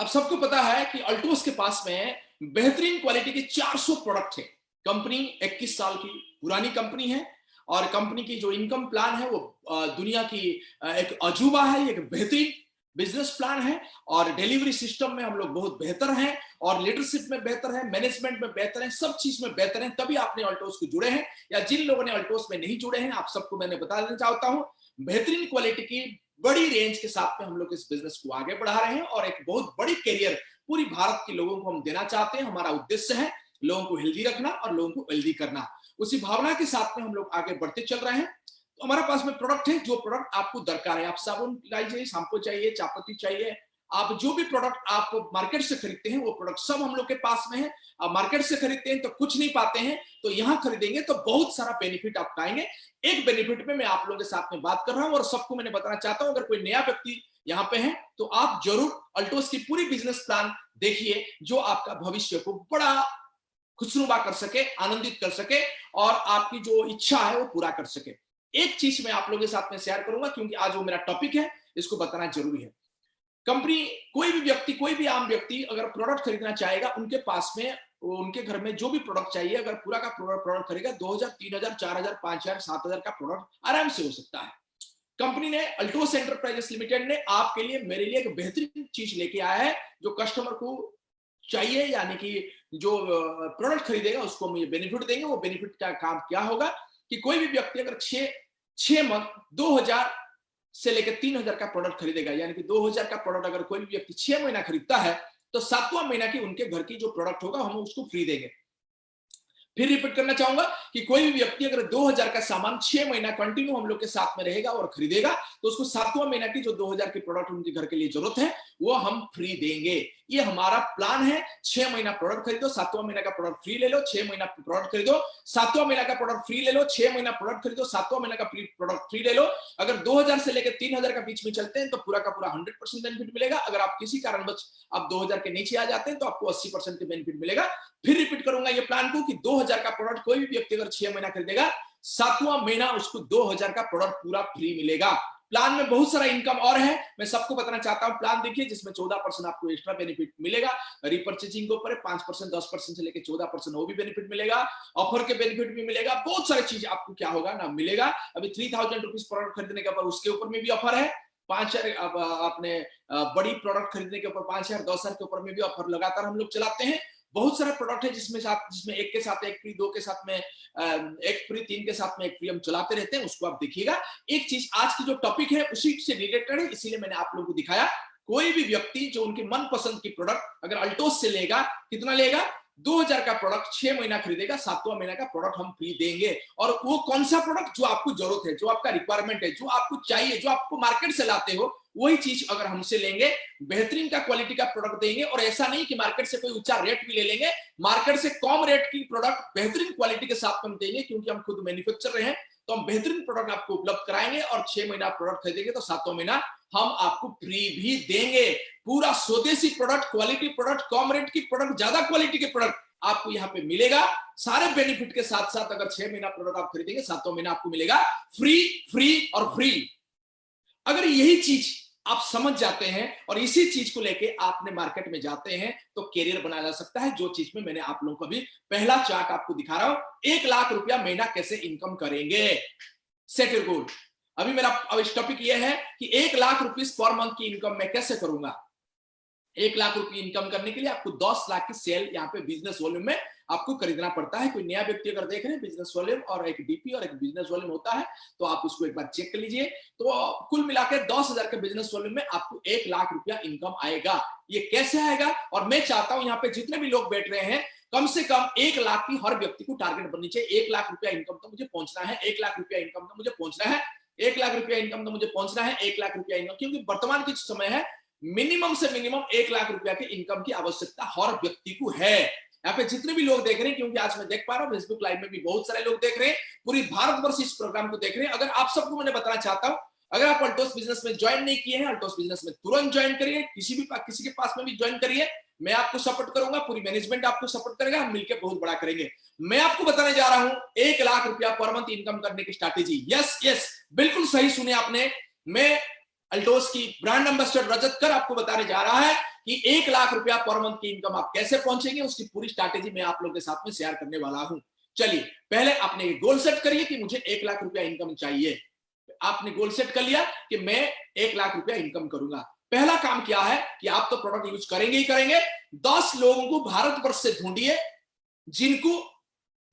अब सबको पता है कि अल्टोस के पास में बेहतरीन क्वालिटी के 400 प्रोडक्ट है। कंपनी 21 साल की पुरानी कंपनी है और कंपनी की जो इनकम प्लान है वो दुनिया की एक अजूबा है, एक बेहतरीन बिजनेस प्लान है और डिलीवरी सिस्टम में हम लोग बहुत बेहतर हैं और लीडरशिप में बेहतर है, मैनेजमेंट में बेहतर है, सब चीज में बेहतर है। तभी आपने अल्टोस को जुड़े हैं, या जिन लोगों ने अल्टोस में नहीं जुड़े हैं आप सबको मैंने बता देना चाहता हूं, बेहतरीन क्वालिटी की बड़ी रेंज के साथ में हम लोग इस बिजनेस को आगे बढ़ा रहे हैं और एक बहुत बड़ी कैरियर पूरी भारत के लोगों को हम देना चाहते हैं। हमारा उद्देश्य है लोगों को हेल्दी रखना और लोगों को हेल्दी करना। उसी भावना के साथ में हम लोग आगे बढ़ते चल रहे हैं। तो हमारे पास में प्रोडक्ट है, जो प्रोडक्ट आपको दरकार है, आप साबुन लाइए, शैम्पू चाहिए, चायपत्ती चाहिए, आप जो भी प्रोडक्ट आप मार्केट से खरीदते हैं वो प्रोडक्ट सब हम लोग के पास में है। आप मार्केट से खरीदते हैं तो कुछ नहीं पाते हैं, तो यहाँ खरीदेंगे तो बहुत सारा बेनिफिट आप पाएंगे। एक बेनिफिट में मैं आप लोगों के साथ में बात कर रहा हूं और सबको मैंने बताना चाहता हूं, अगर कोई नया व्यक्ति यहाँ पे है तो आप जरूर अल्टोस की पूरी बिजनेस प्लान देखिए, जो आपका भविष्य को बड़ा खुशनुमा कर सके, आनंदित कर सके और आपकी जो इच्छा है वो पूरा कर सके। एक चीज मैं आप लोगों के साथ में शेयर करूंगा क्योंकि आज वो मेरा टॉपिक है, इसको बताना जरूरी है। कंपनी, कोई भी व्यक्ति, कोई भी आम व्यक्ति अगर प्रोडक्ट खरीदना चाहेगा, उनके पास में, उनके घर में जो भी प्रोडक्ट चाहिए, अगर पूरा का प्रोडक्ट खरीदेगा 2000, 3000, 4000, 5000, 7000 का प्रोडक्ट आराम से हो सकता है। कंपनी ने, अल्टोस एंटरप्राइजेस लिमिटेड ने आपके लिए, मेरे लिए एक बेहतरीन चीज लेके आया है जो कस्टमर को चाहिए, यानी कि जो प्रोडक्ट खरीदेगा उसको हम ये बेनिफिट देंगे। वो बेनिफिट का काम क्या होगा कि कोई भी व्यक्ति अगर 6 मंथ 2000 से लेकर 3000 का प्रोडक्ट खरीदेगा, यानी कि 2000 का प्रोडक्ट अगर कोई भी व्यक्ति 6 महीना खरीदता है तो 7वां महीना की उनके घर की जो प्रोडक्ट होगा हम उसको फ्री देंगे। फिर रिपीट करना चाहूंगा कि कोई भी व्यक्ति अगर 2000 का सामान 6 महीना कंटिन्यू हम लोग के साथ में रहेगा और खरीदेगा तो उसको 7वां महीना की जो 2000 की प्रोडक्ट उनके घर के लिए जरूरत है वो हम फ्री देंगे। ये हमारा प्लान है। 6 महीना प्रोडक्ट खरीदो, 7वां महीना का प्रोडक्ट फ्री ले लो, 6 महीना प्रोडक्ट खरीदो, 7वां महीना का प्रोडक्ट फ्री ले लो, 6 महीना प्रोडक्ट खरीदो, 7वां महीना का प्रोडक्ट फ्री ले लो। अगर 2000 से लेकर 3000 का बीच में चलते हैं तो पूरा का पूरा 100% बेनिफिट मिलेगा। अगर आप किसी कारणवश आप 2000 के नीचे आ जाते हैं तो आपको 80% के बेनिफिट मिलेगा। फिर रिपीट करूंगा ये प्लान को कि 2000 का प्रोडक्ट कोई भी व्यक्ति अगर 6 महीना खरीदेगा, 7वां महीना उसको 2000 का प्रोडक्ट पूरा फ्री मिलेगा। प्लान में बहुत सारा इनकम और है, मैं सबको बताना चाहता हूं। प्लान देखिए जिसमें 14% आपको एक्स्ट्रा बेनिफिट मिलेगा, रिपर्चेजिंग के ऊपर 5%, 10% से लेकर 14% वो भी बेनिफिट मिलेगा, ऑफर के बेनिफिट भी मिलेगा, बहुत सारी चीज आपको क्या होगा ना मिलेगा। अभी 3000 रुपीज प्रोडक्ट खरीदने के ऊपर उसके ऊपर में भी ऑफर है। 5000 आपने बड़ी प्रोडक्ट खरीदने के ऊपर 5000, 10,000 के ऊपर में भी ऑफर लगातार हम लोग चलाते हैं। बहुत सारा प्रोडक्ट है जिसमें एक के साथ एक फ्री, 2 के साथ में एक फ्री, 3 के साथ में एक फ्री हम चलाते रहते हैं, उसको आप देखिएगा। एक चीज आज की जो टॉपिक है उसी से रिलेटेड है, इसीलिए मैंने आप लोगों को दिखाया। कोई भी व्यक्ति जो उनकी मनपसंद की प्रोडक्ट अगर अल्टोस से लेगा, कितना लेगा? 2000 का प्रोडक्ट 6 महीना खरीदेगा, 7वां महीना का प्रोडक्ट हम फ्री देंगे। और वो कौन सा प्रोडक्ट जो आपको जरूरत है, जो आपका रिक्वायरमेंट है, जो आपको चाहिए, जो आपको मार्केट से लाते हो, वही चीज अगर हमसे लेंगे, बेहतरीन का क्वालिटी का प्रोडक्ट देंगे। और ऐसा नहीं कि मार्केट से कोई ऊंचा रेट भी ले लेंगे, मार्केट से कम रेट की प्रोडक्ट बेहतरीन क्वालिटी के साथ हम देंगे, क्योंकि हम खुद मैन्युफैक्चर रहे हैं। तो हम बेहतरीन प्रोडक्ट आपको उपलब्ध कराएंगे और 6 महीना प्रोडक्ट खरीदेंगे तो 7वां महीना हम आपको फ्री भी देंगे। पूरा स्वदेशी प्रोडक्ट, क्वालिटी प्रोडक्ट, कम रेट की प्रोडक्ट, ज्यादा क्वालिटी के प्रोडक्ट आपको यहाँ पे मिलेगा। सारे बेनिफिट के साथ साथ अगर 6 महीना प्रोडक्ट आप खरीदेंगे, 7वां महीना आपको मिलेगा फ्री, फ्री और फ्री। अगर यही चीज आप समझ जाते हैं और इसी चीज को लेके आपने मार्केट में जाते हैं तो कैरियर बनाया जा सकता है। जो चीज में मैंने आप लोगों को अभी पहला चार्ट आपको दिखा रहा हूं, 1 लाख रुपया महीना कैसे इनकम करेंगे। Set your goal. अभी मेरा टॉपिक यह है कि 1 लाख रुपीस पर मंथ की इनकम मैं कैसे करूंगा। 1 लाख रुपए इनकम करने के लिए आपको 10 लाख की सेल यहाँ पे बिजनेस वॉल्यूम में आपको खरीदना पड़ता है। कोई नया व्यक्ति अगर देख रहे हैं, बिजनेस वॉल्यूम और एक डीपी और एक बिजनेस वॉल्यूम होता है, तो आप उसको एक बार चेक कर लीजिए। तो कुल मिलाकर 10,000 के बिजनेस वॉल्यूम में आपको 1 लाख रुपया इनकम आएगा। ये कैसे आएगा? और मैं चाहता हूं यहाँ पे जितने भी लोग बैठ रहे हैं, कम से कम 1 लाख की हर व्यक्ति को टारगेट बननी चाहिए। 1 लाख रुपया इनकम तो मुझे पहुंचना है, 1 लाख रुपया इनकम तो मुझे पहुंचना है, 1 लाख रुपया इनकम तो मुझे पहुंचना है, 1 लाख रुपया इनकम। क्योंकि वर्तमान की समय है, मिनिमम से मिनिमम 1 लाख रुपया की इनकम की आवश्यकता हर व्यक्ति को है। यहाँ पे जितने भी लोग देख रहे हैं, क्योंकि आज मैं देख पा रहा हूँ फेसबुक लाइव में भी बहुत सारे लोग देख रहे हैं, पूरी भारतवर्ष इस प्रोग्राम को देख रहे हैं। अगर आप सबको मैंने बताना चाहता हूँ, अगर आप अल्टोस बिजनेस में ज्वाइन नहीं किए हैं, अल्टोस बिजनेस में तुरंत ज्वाइन करिए। किसी के पास में भी ज्वाइन करिए, मैं आपको सपोर्ट करूंगा, पूरी मैनेजमेंट आपको सपोर्ट करेगा, हम मिलकर बहुत बड़ा करेंगे। मैं आपको बताने जा रहा हूं 1 लाख रुपया पर मंथ इनकम करने की स्ट्रैटेजी। यस यस, बिल्कुल सही सुने आपने। मैं अल्टोस की ब्रांड एम्बेसडर रजत कर आपको बताने जा रहा है कि 1 लाख रुपया पर मंथ की इनकम आप कैसे पहुंचेंगे, उसकी पूरी स्ट्रैटेजी मैं आप लोगों के साथ में शेयर करने वाला हूं। चलिए, पहले आपने गोल सेट करिए कि मुझे 1 लाख रुपया इनकम चाहिए। आपने गोल सेट कर लिया कि मैं 1 लाख रुपया इनकम करूंगा। पहला काम क्या है कि आप तो प्रोडक्ट यूज करेंगे ही करेंगे। 10 लोगों को भारतवर्ष से ढूंढिए जिनको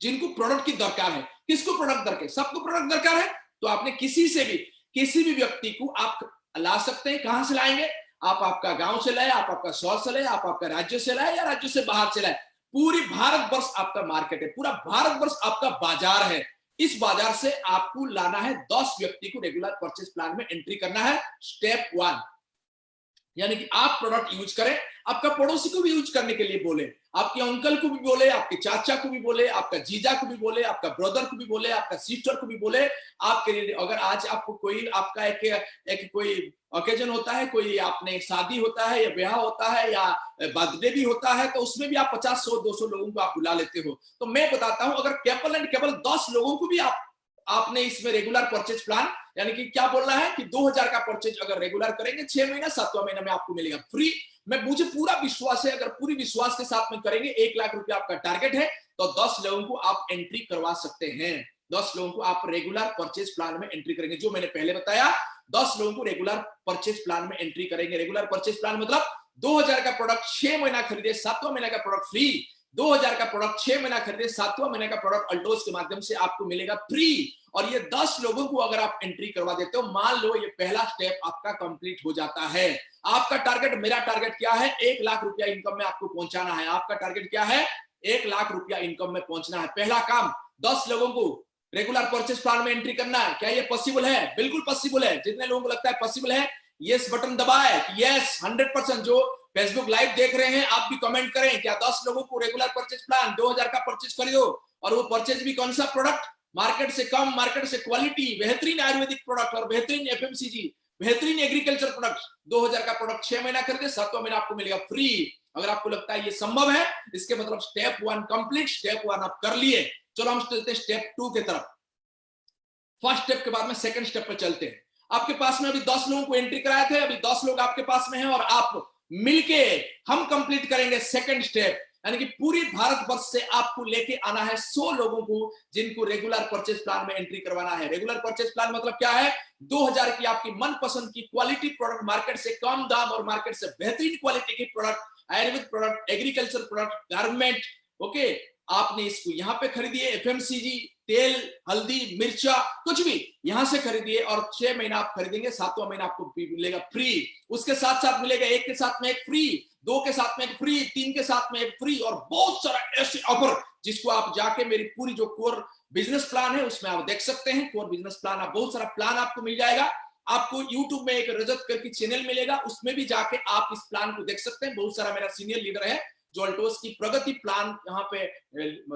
जिनको प्रोडक्ट की दरकार है। किसको प्रोडक्ट दरकार है? सबको प्रोडक्ट दरकार है। तो आपने किसी भी व्यक्ति को आप ला सकते हैं। कहां से लाएंगे? आप आपका गांव से लाए, आप आपका शहर से लाए, आप आपका राज्य से लाए या राज्य से बाहर से लाए। पूरी भारतवर्ष आपका मार्केट है, पूरा भारतवर्ष आपका बाजार है। इस बाजार से आपको लाना है 10 व्यक्ति को रेगुलर परचेज प्लान में एंट्री करना है। स्टेप 1 यानी कि आप प्रोडक्ट यूज करें, आपका पड़ोसी को भी यूज करने के लिए बोले, आपके अंकल को भी बोले, आपके चाचा को भी बोले, आपका जीजा को भी बोले, आपका ब्रदर को भी बोले, आपका सिस्टर को भी बोले। आपके लिए अगर आज आपको कोई आपका एक कोई ओकेजन होता है, कोई आपने शादी होता है या ब्याह होता है या बर्थडे भी होता है, तो उसमें भी आप 50, 100, 200 लोगों को आप बुला लेते हो। तो मैं बताता हूं, अगर केवल 10 लोगों को भी आपने इसमें रेगुलर परचेज प्लान, यानी कि क्या बोल रहा है कि 2000 का परचेज अगर रेगुलर करेंगे 6 महीना, 7वां महीना में आपको मिलेगा फ्री। मुझे पूरा विश्वास है, अगर पूरी विश्वास के साथ में करेंगे, 1 लाख रुपया आपका टारगेट है, तो 10 लोगों को आप एंट्री करवा सकते हैं। 10 लोगों को आप रेगुलर परचेज प्लान में एंट्री करेंगे। जो मैंने पहले बताया, 10 लोगों को रेगुलर परचेज प्लान में एंट्री करेंगे। रेगुलर परचेज प्लान मतलब 2000 का प्रोडक्ट 6 महीना खरीदे, 7वां महीना का प्रोडक्ट फ्री। 2000 का प्रोडक्ट 6 महीना खरीदे, 7वां महीने का प्रोडक्ट अल्टोस के माध्यम से आपको मिलेगा फ्री। और ये 10 लोगों को अगर आप एंट्री करवा देते हो, मान लो ये पहला स्टेप आपका कंप्लीट हो जाता है। आपका टारगेट, मेरा टारगेट क्या है? 1 लाख रुपया इनकम में आपको पहुंचाना है। आपका टारगेट क्या है? 1 लाख रुपया इनकम में पहुंचना है। पहला काम, 10 लोगों को रेगुलर परचेज प्लान में एंट्री करना है। क्या ये पॉसिबल है? बिल्कुल पॉसिबल है। जितने लोगों को लगता है पॉसिबल है, यस बटन दबाए। यस, 100%। जो फेसबुक लाइव देख रहे हैं, आप भी कमेंट करें, क्या 10 लोगों को रेगुलर परचेज प्लान 2000 का परचेज खरीदो। और वो परचेज भी कौन सा प्रोडक्ट? मार्केट से कम, मार्केट से क्वालिटी, बेहतरीन आयुर्वेदिक प्रोडक्ट और बेहतरीन एफएमसीजी, बेहतरीन एग्रीकल्चर प्रोडक्ट। 2000 का प्रोडक्ट 6 महीना खरीदे, 7वां महीना आपको मिलेगा फ्री। अगर आपको लगता है ये संभव है, इसके मतलब स्टेप 1 कंप्लीट। स्टेप 1 आप कर लिए। चलो हम चलते हैं स्टेप 2 की तरफ। फर्स्ट स्टेप के बाद में सेकंड स्टेप पे चलते हैं। आपके पास में अभी 10 लोगों को एंट्री कराए थे, अभी 10 लोग आपके पास में हैं, और आप मिलके हम कंप्लीट करेंगे सेकंड स्टेप। यानी कि पूरी भारतवर्ष से आपको लेके आना है 100 लोगों को, जिनको रेगुलर परचेज प्लान में एंट्री करवाना है। रेगुलर परचेज प्लान मतलब क्या है? 2000 की आपकी मनपसंद की क्वालिटी प्रोडक्ट, मार्केट से कम दाम और मार्केट से बेहतरीन क्वालिटी की product, Ayurvedic product, agriculture product, garment, okay, आपने इसको यहाँ पे खरीदिए। एफएमसीजी, तेल, हल्दी, मिर्चा, कुछ भी यहां से खरीदिए, और 6 महीना आप खरीदेंगे, 7वां महीना आपको मिलेगा फ्री। उसके साथ साथ मिलेगा 1 के साथ में 1 फ्री, 2 के साथ में 1 फ्री, 3 के साथ में 1 फ्री, और बहुत सारा ऐसे ऑफर जिसको आप जाके मेरी पूरी जो कोर बिजनेस प्लान है उसमें आप देख सकते हैं। कोर बिजनेस प्लान, आप बहुत सारा प्लान आपको मिल जाएगा। आपको YouTube में एक रजत करके चैनल मिलेगा, उसमें भी जाके आप इस प्लान को देख सकते हैं। बहुत सारा मेरा सीनियर लीडर है जो अल्टोस की प्रगति प्लान यहाँ पे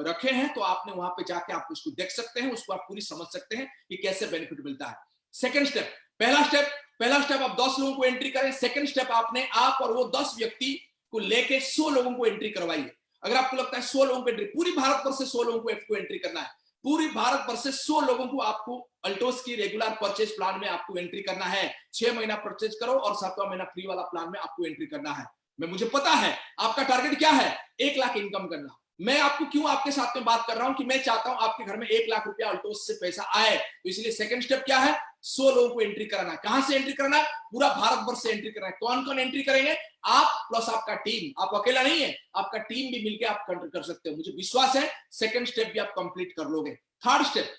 रखे हैं, तो आपने वहां पे जाके आप उसको देख सकते हैं, उसको आप पूरी समझ सकते हैं कि कैसे बेनिफिट मिलता है। सेकंड स्टेप, पहला स्टेप आप 10 लोगों को एंट्री करें। सेकंड स्टेप, आपने आप और वो 10 व्यक्ति को लेके 100 लोगों को एंट्री करवाइए। अगर आपको लगता है 100 लोगों को एंट्री, पूरी भारत पर से 100 लोगों को एंट्री करना है। पूरी भारत भर से 100 लोगों को आपको अल्टोस की रेगुलर परचेज प्लान में आपको एंट्री करना है। 6 महीना परचेज करो और 7वां महीना फ्री वाला प्लान में आपको एंट्री करना है। मुझे पता है आपका टारगेट क्या है, 1 लाख इनकम करना। मैं आपको क्यों आपके साथ में बात कर रहा हूं कि मैं चाहता हूं आपके घर में 1 लाख रुपया अल्टोस से पैसा आए। तो इसलिए सेकंड स्टेप क्या है? 100 लोगों को एंट्री कराना। कहां से एंट्री कराना? पूरा भारत भर से एंट्री कराना है। कौन कौन एंट्री करेंगे? आप प्लस आपका टीम। आप अकेला नहीं है, आपका टीम भी मिलकर आप कर सकते हो। मुझे विश्वास है सेकंड स्टेप भी आप कंप्लीट कर लोगे। थर्ड स्टेप,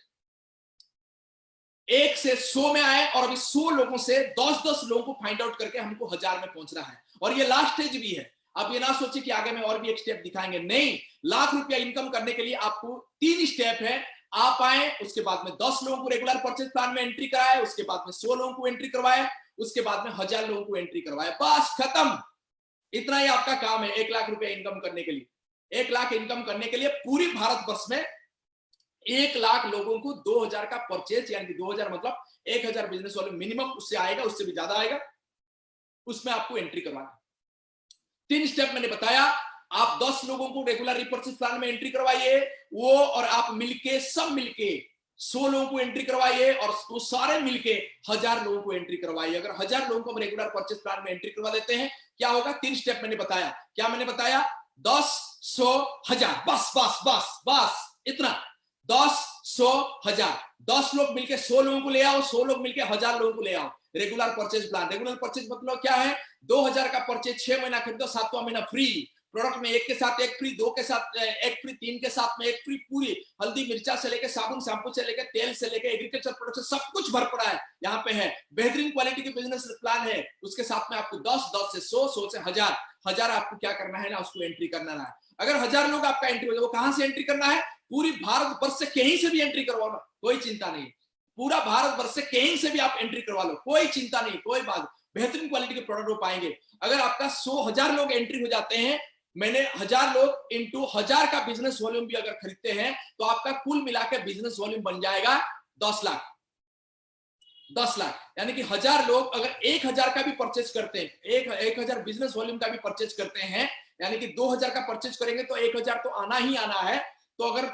1 से 100 में आए, और अभी 100 लोगों से 10-10 लोगों को फाइंड आउट करके हमको 1000 में पहुंचना है। और ये लास्ट स्टेज भी है। आप ये ना सोचिए कि आगे में और भी एक स्टेप दिखाएंगे, नहीं। लाख रुपया इनकम करने के लिए आपको 3 स्टेप है। आप आए, उसके बाद में 10 लोगों को रेगुलर परचेज प्लान में एंट्री कराए, उसके बाद में 100 लोगों को एंट्री करवाए, उसके बाद में 1000 लोगों को एंट्री करवाए। बस खत्म। इतना ही आपका काम है 1 लाख रुपया इनकम करने के लिए। 1 लाख इनकम करने के लिए पूरी भारतवर्ष में 1 लाख लोगों को 2000 का परचेज, यानी कि 2000 मतलब 1000 बिजनेस वाले मिनिमम, उससे आएगा, उससे भी ज्यादा आएगा, उसमें आपको एंट्री करवाना। 3 स्टेप मैंने बताया। आप 10 लोगों को रेगुलर परचेज प्लान में एंट्री करवाइए, वो और आप मिलके, सब मिलके 100 लोगों को एंट्री करवाइए और वो सारे मिलके 1000 लोगों को एंट्री करवाइए। अगर 1000 लोगों को हम रेगुलर परचेज प्लान में एंट्री करवा देते हैं, क्या होगा? 3 स्टेप मैंने बताया। क्या मैंने बताया? 10, 100, 1000। बस बस बस बस इतना। 10, 100, 1000। 10 लोग मिलके 100 लोगों को ले आओ, 100 लोग मिलके 1000 लोगों को ले आओ। Regular purchase plan. Regular purchase मतलब क्या है? 2000 का परचेज 6 महीना खरीदो, 7वां महीना फ्री। प्रोडक्ट में 1 के साथ 1 फ्री, 2 के साथ 1 फ्री, 3 के साथ में 1 फ्री। पूरी हल्दी मिर्चा से लेकर साबुन शैम्पू से लेकर तेल से लेकर एग्रीकल्चर प्रोडक्ट से सब कुछ भर पड़ा है यहाँ पे है। बेहतरीन क्वालिटी की बिजनेस प्लान है। उसके साथ में आपको 10, 10 से 100, 100 से 1000। 1000 आपको क्या करना है ना, उसको एंट्री करना है। अगर 1000 लोग आपका एंट्री हो जाए, वो कहां से एंट्री करना है? पूरी भारत वर्ष से कहीं से भी एंट्री करवाना, कोई चिंता नहीं। पूरा भारत वर्ष से कहीं से भी आप एंट्री करवा लो, कोई चिंता नहीं, कोई बात। बेहतरीन क्वालिटी के प्रोडक्ट हो पाएंगे। अगर आपका 100,000 लोग एंट्री हो जाते हैं, मैंने 1000 लोग इंटू 1000 का बिजनेस वॉल्यूम भी अगर खरीदते हैं, तो आपका कुल मिलाकर बिजनेस वॉल्यूम बन जाएगा 10 लाख। 10 लाख यानी कि 1000 लोग अगर 1000 का भी परचेज करते हैं, 1000 बिजनेस वॉल्यूम का भी परचेज करते हैं, यानी कि 2000 का परचेज करेंगे तो 1000 तो आना ही आना है। तो अगर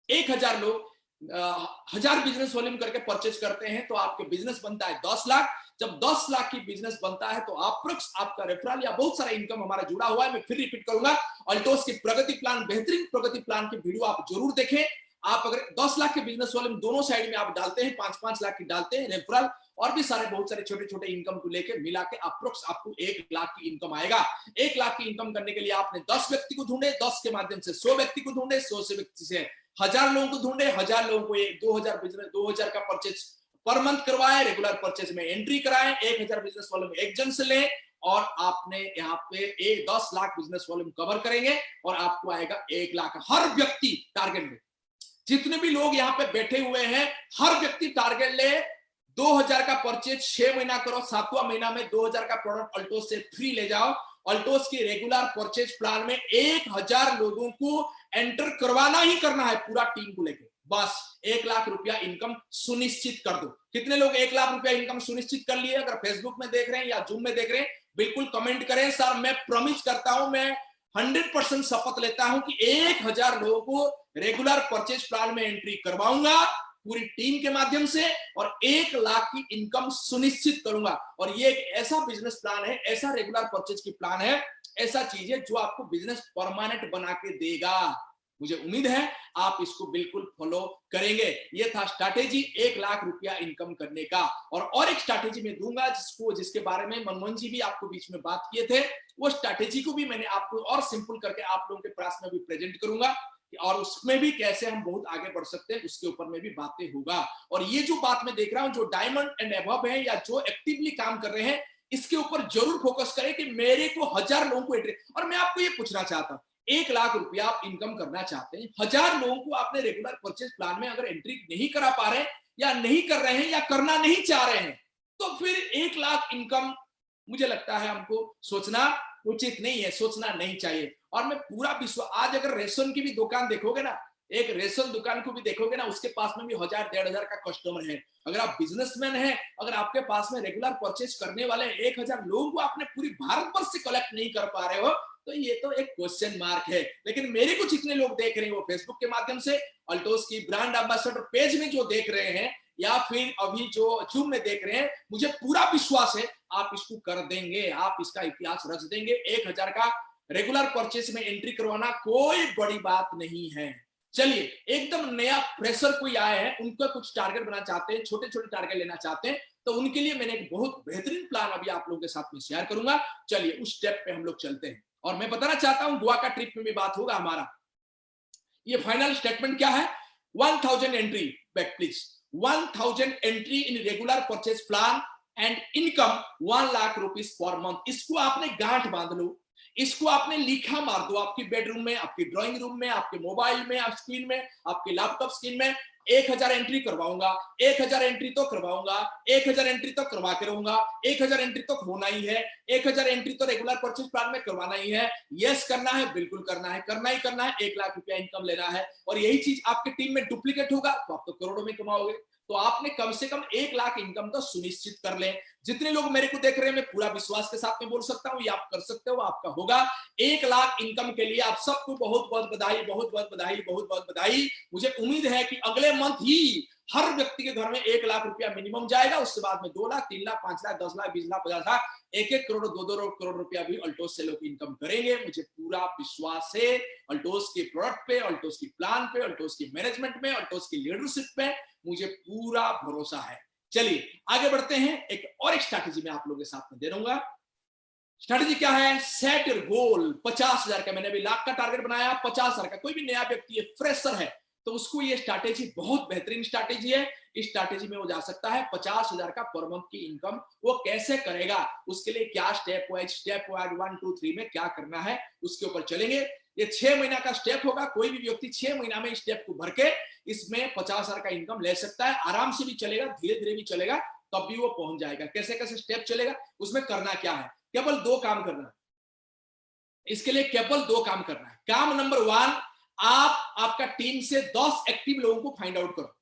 1000 लोग 1000 बिजनेस वॉल्यूम करके परचेज करते हैं, तो आपके बिजनेस बनता है 10 लाख। जब 10 लाख की बिजनेस बनता है, तो अप्रोक्स आपका रेफरल या बहुत सारा इनकम हमारा जुड़ा हुआ है। मैं फिर रिपीट करूंगा, अल्टोस की प्रगति प्लान, बेहतरीन प्रगति प्लान की वीडियो आप जरूर देखें। आप अगर 10 लाख के बिजनेस वॉल्यूम दोनों साइड में आप डालते हैं, 5-5 लाख की डालते हैं रेफरल और भी सारे बहुत सारे छोटे छोटे इनकम को लेकर मिला के अप्रोक्स आपको 1 लाख की इनकम आएगा। 1 लाख की इनकम करने के लिए आपने 10 व्यक्ति को ढूंढे, 10 के माध्यम से 100 व्यक्ति को ढूंढे, 100 से व्यक्ति से 1000 लोगों को ढूंढे, 1000 लोगों को 2000 बिजनेस 2000 का परचेज पर मंथ करवाए, रेगुलर परचेज में एंट्री कराएं, 1000 बिजनेस वॉल्यूम एक जन से लें और आपने यहाँ पे 10 लाख बिजनेस वॉल्यूम कवर करेंगे और आपको आएगा 1 लाख। हर व्यक्ति टारगेट ले, जितने भी लोग यहाँ पे बैठे हुए हैं, हर व्यक्ति टारगेट ले। 2000 का परचेज 6 महीना करो, 7वां महीना में 2000 का प्रोडक्ट अल्टोस से फ्री ले जाओ। अल्टोस की रेगुलर परचेज प्लान में 1000 लोगों को एंटर करवाना ही करना है, पूरा टीम को लेकर। बस 1 लाख रुपया इनकम सुनिश्चित कर दो। कितने लोग 1 लाख रुपया इनकम सुनिश्चित कर लिए? अगर फेसबुक में देख रहे हैं या जूम में देख रहे हैं, बिल्कुल कमेंट करें। सर मैं प्रॉमिस करता हूं, मैं 100% शपथ लेता हूं कि 1000 लोगों को रेगुलर परचेज प्लान में एंट्री करवाऊंगा पूरी टीम के माध्यम से और 1 लाख की इनकम सुनिश्चित करूंगा। और ये एक ऐसा बिजनेस प्लान है, ऐसा रेगुलर परचेज की प्लान है, ऐसा चीज है जो आपको बिजनेस परमानेंट बना के देगा। मुझे उम्मीद है आप इसको बिल्कुल फॉलो करेंगे। ये था स्ट्रैटेजी 1 लाख रुपया इनकम करने का। और एक स्ट्रैटेजी मैं दूंगा जिसके बारे में मनमोहन जी भी आपको बीच में बात किए थे। वो स्ट्रैटेजी को भी मैंने आपको और सिंपल करके आप लोगों के पास में भी प्रेजेंट करूंगा और उसमें भी कैसे हम बहुत आगे बढ़ सकते हैं, उसके ऊपर में भी बातें होगा। और ये जो बात मैं देख रहा हूं, जो डायमंड एंड अबव है या जो एक्टिवली काम कर रहे हैं, इसके ऊपर जरूर फोकस करें कि मेरे को 1000 लोगों को एंट्री। और मैं आपको ये पूछना चाहता हूं, 1 लाख रुपया आप इनकम करना चाहते हैं, 1000 लोगों को आपने रेगुलर परचेज प्लान में अगर एंट्री नहीं करा पा रहे हैं या नहीं कर रहे हैं या करना नहीं चाह रहे हैं, तो फिर 1 लाख इनकम मुझे लगता है हमको सोचना उचित नहीं है, सोचना नहीं चाहिए। और मैं पूरा विश्व, आज अगर रेशन की भी दुकान देखोगे ना, एक रेशन दुकान को भी देखोगे ना, उसके पास में भी 1000-1500 का कस्टमर है। अगर आप बिजनेसमैन हैं, अगर आपके पास में रेगुलर परचेज करने वाले 1000 लोगों को आपने पूरी भारतवर्ष से कलेक्ट नहीं कर पा रहे हो, तो ये तो एक क्वेश्चन मार्क है। लेकिन मेरे को जितने लोग देख रहे हैं, वो फेसबुक के माध्यम से अल्टोस की ब्रांड एम्बेसडर पेज में जो देख रहे हैं या फिर अभी जो जूम में देख रहे हैं, मुझे पूरा विश्वास है आप इसको कर देंगे, आप इसका इतिहास रच देंगे। 1000 का रेगुलर परचेज में एंट्री करवाना कोई बड़ी बात नहीं है। चलिए, एकदम नया फ्रेशर कोई आए हैं, उनको कुछ टारगेट बनाना चाहते हैं, छोटे छोटे टारगेट लेना चाहते हैं, तो उनके लिए मैंने एक बहुत बेहतरीन प्लान अभी आप लोगों के साथ में शेयर करूंगा। चलिए उस स्टेप पे हम लोग चलते हैं। और मैं बताना चाहता हूं, गोवा का ट्रिप में भी बात होगा हमारा। ये फाइनल स्टेटमेंट क्या है? 1000 entry, back please, 1000 entry in regular purchase plan and income 1 lakh rupees per month. इसको आपने गांठ बांध लो, इसको आपने लिखा मार दो आपकी बेडरूम में, आपकी ड्राइंग रूम में, आपके मोबाइल में, स्क्रीन में, आपके लैपटॉप स्क्रीन में। 1000 एंट्री करवाऊंगा, 1000 एंट्री तो करवाऊंगा, 1000 एंट्री तो करवा के रहूंगा, 1000 एंट्री तो होना ही है, 1000 एंट्री तो रेगुलर परचेज प्लान में करवाना ही है। यस करना है, बिल्कुल करना है, करना ही करना है। 1 लाख रुपया इनकम लेना है और यही चीज आपके टीम में डुप्लीकेट होगा तो आप तो करोड़ों में कमाओगे। तो आपने कम से कम 1 लाख इनकम तो सुनिश्चित कर लें। जितने लोग मेरे को देख रहे हैं, मैं पूरा विश्वास के साथ में बोल सकता हूं, ये आप कर सकते हो, आपका होगा। 1 लाख इनकम के लिए आप सबको बहुत बहुत बधाई, बहुत बहुत बधाई, बहुत बहुत बधाई। मुझे उम्मीद है कि अगले मंथ ही हर व्यक्ति के घर में 1 लाख रुपया मिनिमम जाएगा। उसके बाद में 2 लाख, 3 लाख, 5 लाख, 10 लाख, 20 लाख, 50 लाख, 1-1 करोड़, 2-2 करोड़ रुपया भी अल्टोस से लोग इनकम करेंगे। मुझे पूरा विश्वास है अल्टोस के प्रोडक्ट पे, अल्टोस की प्लान पे, अल्टोस की मैनेजमेंट में, अल्टोस की लीडरशिप पे मुझे पूरा भरोसा है। चलिए आगे बढ़ते हैं। एक और एक स्ट्रैटेजी मैं आप लोगों के साथ में दे दूंगा। स्ट्रैटेजी क्या है? सेट योर गोल 50,000 का। मैंने अभी लाख का टारगेट बनाया, 50,000 का। कोई भी नया व्यक्ति है, फ्रेशर है, तो उसको ये स्ट्रैटेजी बहुत बेहतरीन स्ट्रैटेजी है। इस स्ट्रैटेजी में वो जा सकता है 50,000 का पर मंथ की इनकम। वो कैसे करेगा, उसके लिए क्या स्टेप वाइज 1, 2, 3 में क्या करना है, उसके ऊपर चलेंगे। ये 6 महीना का स्टेप होगा। कोई भी व्यक्ति 6 महीना में स्टेप को भर के इसमें 50,000 का इनकम ले सकता है। आराम से भी चलेगा, धीरे धीरे भी चलेगा, तब भी वो पहुंच जाएगा। कैसे कैसे स्टेप चलेगा, उसमें करना क्या है? केवल 2 काम करना है। इसके लिए केवल 2 काम करना है। काम नंबर 1, आप आपका टीम से 10 एक्टिव लोगों को फाइंड आउट करो।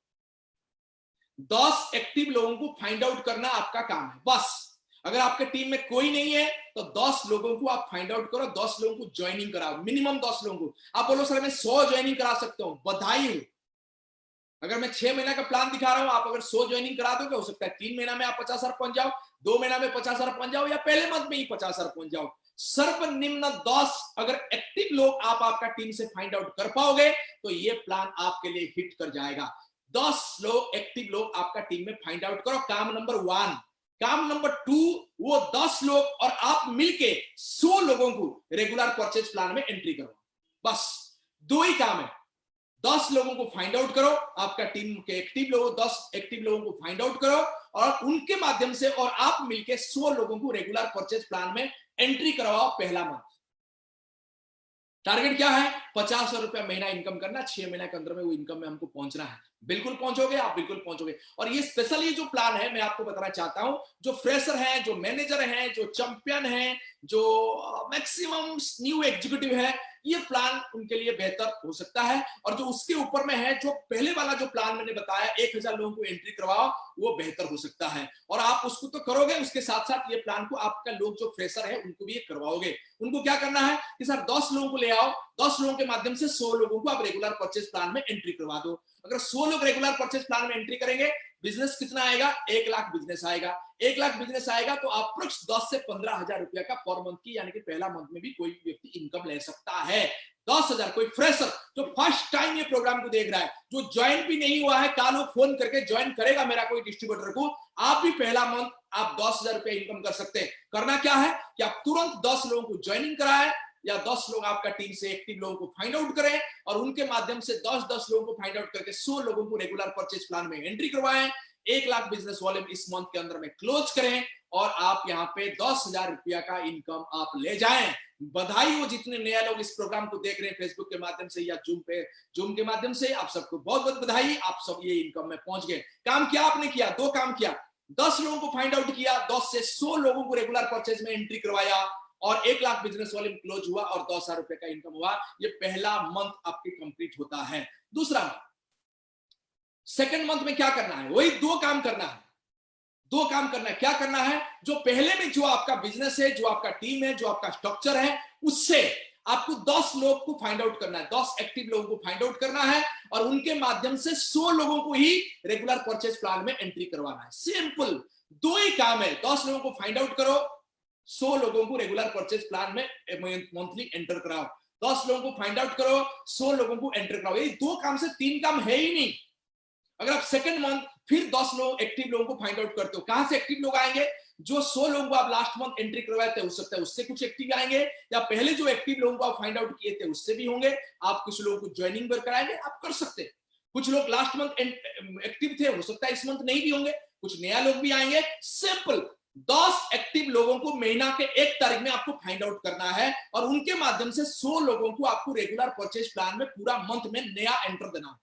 10 एक्टिव लोगों को फाइंड आउट करना आपका काम है बस। अगर आपके टीम में कोई नहीं है तो 10 लोगों को आप फाइंड आउट करो, 10 लोगों को ज्वाइनिंग कराओ, मिनिमम 10 लोगों को। आप बोलो सर मैं 100 ज्वाइनिंग करा सकता हूं, बधाई हो। अगर मैं 6 महीना का प्लान दिखा रहा हूं, आप अगर 100 ज्वाइनिंग करा दोगे, हो सकता है 3 महीना में आप 50,000 पहुंच जाओ, 2 महीना में 50,000 पहुंच जाओ, या पहले मंथ में ही 50,000 पहुंच जाओ। सर्वनिम्न 10 अगर एक्टिव लोग आप आपका टीम से फाइंड आउट कर पाओगे तो ये प्लान आपके लिए हिट कर जाएगा। 10 लोग, एक्टिव लोग आपका टीम में फाइंड आउट करो, काम नंबर 1। काम नंबर 2, वो 10 लोग और आप मिलके 100 लोगों को रेगुलर परचेज प्लान में एंट्री करो। बस 2 ही काम है। 10 लोगों को फाइंड आउट करो, आपका टीम के एक्टिव लोगों, 10 एक्टिव लोगों को फाइंड आउट करो और उनके माध्यम से और आप मिलके 100 लोगों को रेगुलर परचेज प्लान में एंट्री करवाओ पहला मंथ। टारगेट क्या है? 50,000 रुपया महीना इनकम करना। 6 महीने के अंदर में वो इनकम में हमको पहुंचना है। बिल्कुल पहुंचोगे आप, बिल्कुल पहुंचोगे। और ये स्पेशल ये जो प्लान है मैं आपको बताना चाहता हूं, जो फ्रेशर हैं, जो मैनेजर हैं, जो चैंपियन हैं, जो मैक्सिमम न्यू एग्जीक्यूटिव है, ये प्लान उनके लिए बेहतर हो सकता है। और जो उसके ऊपर में है, जो पहले वाला जो प्लान मैंने बताया 1,000 लोगों को एंट्री करवाओ, वो बेहतर हो सकता है। और आप उसको तो करोगे, उसके साथ साथ ये प्लान को आपका लोग जो फ्रेशर है उनको भी ये करवाओगे। उनको क्या करना है कि सर 10 लोगों को ले आओ, 10 लोगों के माध्यम से 100 लोगों को आप रेगुलर परचेज प्लान में एंट्री करवा दो। अगर 100 लोग रेगुलर परचेज प्लान में एंट्री करेंगे, बिजनेस कितना आएगा? 1 लाख बिजनेस आएगा। 1 लाख बिजनेस आएगा तो आप 10 से 15,000 रुपया का पर मंथ की, यानी कि पहला मंथ में भी कोई व्यक्ति इनकम ले सकता है। 10,000। कोई फ्रेशर जो फर्स्ट टाइम ये प्रोग्राम को देख रहा है, जो ज्वाइन भी नहीं हुआ है, कल वो फोन करके ज्वाइन करेगा मेरा कोई डिस्ट्रीब्यूटर को, आप भी पहला मंथ आप 10,000 रुपया इनकम कर सकते हैं। करना क्या है कि आप तुरंत 10 लोगों को ज्वाइनिंग कराएं या 10 लोग आपका टीम से एक्टिव लोगों को फाइंड आउट करें और उनके माध्यम से 10-10 लोगों को फाइंड आउट करके 100 लोगों को रेगुलर परचेज प्लान में एंट्री करवाएं। 1 लाख बिजनेस वॉल्यूम इस मंथ के अंदर में क्लोज करें और आप यहाँ पे 10,000 रुपया का इनकम आप ले जाएं। बधाई हो जितने नए लोग इस प्रोग्राम को देख रहे हैं फेसबुक के माध्यम से या जूम के माध्यम से, आप सबको बहुत बहुत बधाई। आप सब ये इनकम में पहुंच गए। काम क्या आपने किया? 2 काम किया। 10 लोगों को फाइंड आउट किया, 10 से 100 लोगों को रेगुलर परचेज में एंट्री करवाया और 1 लाख बिजनेस वॉल्यूम क्लोज हुआ और 10,000 रुपए का इनकम हुआ। ये पहला मंथ आपके कंप्लीट होता है। दूसरा सेकंड मंथ में क्या करना है? वही 2 काम करना है। 2 काम करना है। क्या करना है? जो पहले में जो आपका बिजनेस है, जो आपका टीम है, जो आपका स्ट्रक्चर है, उससे आपको 10 लोग को फाइंड आउट करना है। 10 एक्टिव लोगों को फाइंड आउट करना है और उनके माध्यम से 100 लोगों को ही रेगुलर परचेज प्लान में एंट्री करवाना है। सिंपल 2 ही काम है। 10 लोगों को फाइंड आउट करो, 100 लोगों को रेगुलर परचेज प्लान में मंथली एंटर कराओ। 10 लोगों को फाइंड आउट करो, 100 लोगों को एंटर कराओ। ये 2 काम से 3 काम है ही नहीं। अगर आप सेकंड मंथ फिर 10 लोग एक्टिव लोगों को फाइंड आउट करते हो, कहां से एक्टिव लोग आएंगे? जो 100 लोगों को आप लास्ट मंथ एंट्री करवाए थे, हो सकता है उससे कुछ एक्टिव आएंगे, या पहले जो एक्टिव लोगों को आप फाइंड आउट किए थे उससे भी होंगे। आप कुछ लोगों को ज्वाइनिंग पर कराएंगे, आप कर सकते हैं। कुछ लोग लास्ट मंथ एक्टिव थे, हो सकता है इस मंथ नहीं भी होंगे, कुछ नया लोग भी आएंगे। सिंपल 10 एक्टिव लोगों को महीना के 1 तारीख में आपको फाइंड आउट करना है और उनके माध्यम से 100 लोगों को आपको रेगुलर परचेज प्लान में पूरा मंथ में नया एंटर देना है।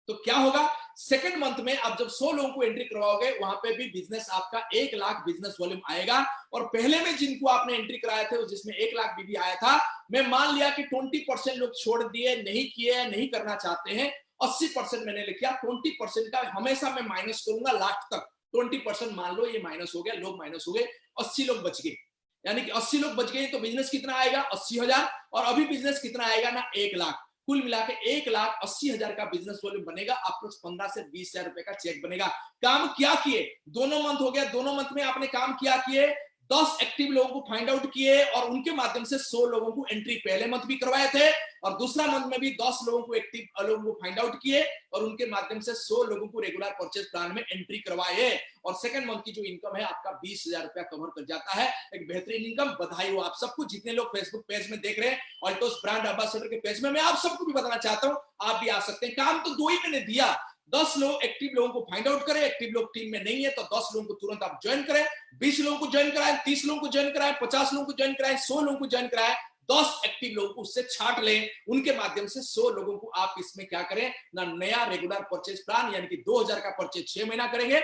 तो क्या होगा? सेकंड मंथ में आप जब 100 लोगों को एंट्री करवाओगे, वहां पे भी बिजनेस आपका 1 लाख बिजनेस वॉल्यूम आएगा। और पहले में जिनको आपने एंट्री कराए थे, जिसमें 1 लाख बीबी आया था, मैं मान लिया कि 20% लोग छोड़ दिए, नहीं किए, नहीं करना चाहते हैं, 80% मैंने लिखा, 20% का हमेशा मैं माइनस करूंगा लास्ट तक। 20% मान लो ये माइनस हो गया, लोग माइनस हो गए, 80 लोग बच गए, यानी कि 80 लोग बच गए तो बिजनेस कितना आएगा 80,000, और अभी बिजनेस कितना आएगा ना 1 लाख। कुल मिला के 1,80,000 का बिजनेस वॉल्यूम बनेगा, आपको 15 से 20,000 रुपए का चेक बनेगा। काम क्या किए, दोनों मंथ हो गया, दोनों मंथ में आपने काम क्या किए, 10 एक्टिव लोगों को फाइंड आउट किए और उनके माध्यम से 100 लोगों को एंट्री पहले मंथ भी करवाए थे, और दूसरा मंथ में भी 10 लोगों को एक्टिव लोगों को फाइंड आउट किए और उनके माध्यम से 100 लोगों को रेगुलर परचेज प्लान में एंट्री करवाए, और सेकंड मंथ की जो इनकम है आपका 20,000 रुपया कवर कर जाता है। एक बेहतरीन इनकम। बधाई हो आप सबको, जितने लोग फेसबुक पेज में देख रहे हैं ऑल्टोस ब्रांड एम्बेसडर के पेज में, मैं आप सबको भी बताना चाहता हूं आप भी आ सकते हैं। काम तो 2 ही मैंने दिया, 10 लोग एक्टिव लोगों को फाइंड आउट करें, एक्टिव लोग टीम में नहीं है तो 10 लोगों को तुरंत आप ज्वाइन करें, 20 लोगों को ज्वाइन कराएं, 30 लोगों को ज्वाइन कराएं, 50 लोगों को ज्वाइन कराएं, 100 लोगों को ज्वाइन कराएं, 10 एक्टिव लोगों को उससे छांट लें, उनके माध्यम से 100 लोगों को आप इसमें क्या करें ना नया रेगुलर परचेज प्लान, यानी कि 2,000 का परचेज 6 महीना करेंगे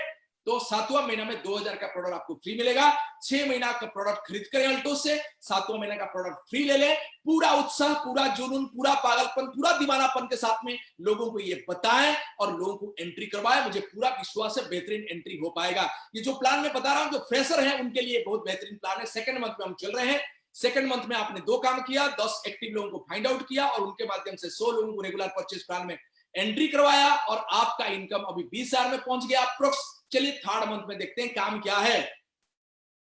तो 7वां महीना में 2,000 का प्रोडक्ट आपको फ्री मिलेगा। 6 महीना का प्रोडक्ट खरीद करें अल्टोस से, 7वां महीना का प्रोडक्ट फ्री ले लें। पूरा उत्साह, पूरा जुनून, पूरा पागलपन, पूरा दीवानापन के साथ में लोगों को ये बताएं और लोगों को एंट्री करवाएं। मुझे पूरा विश्वास है बेहतरीन एंट्री हो पाएगा। ये जो प्लान मैं बता रहा हूं जो फ्रेशर है उनके लिए बहुत बेहतरीन प्लान है। सेकंड मंथ में हम चल रहे हैं। सेकंड मंथ में आपने 2 काम किया, 10 एक्टिव लोगों को फाइंड आउट किया और उनके माध्यम से 100 लोगों को रेगुलर परचेज प्लान में एंट्री करवाया और आपका इनकम अभी 20,000 में पहुंच गया अप्रोक्स। चलिए थर्ड मंथ में देखते हैं काम क्या है।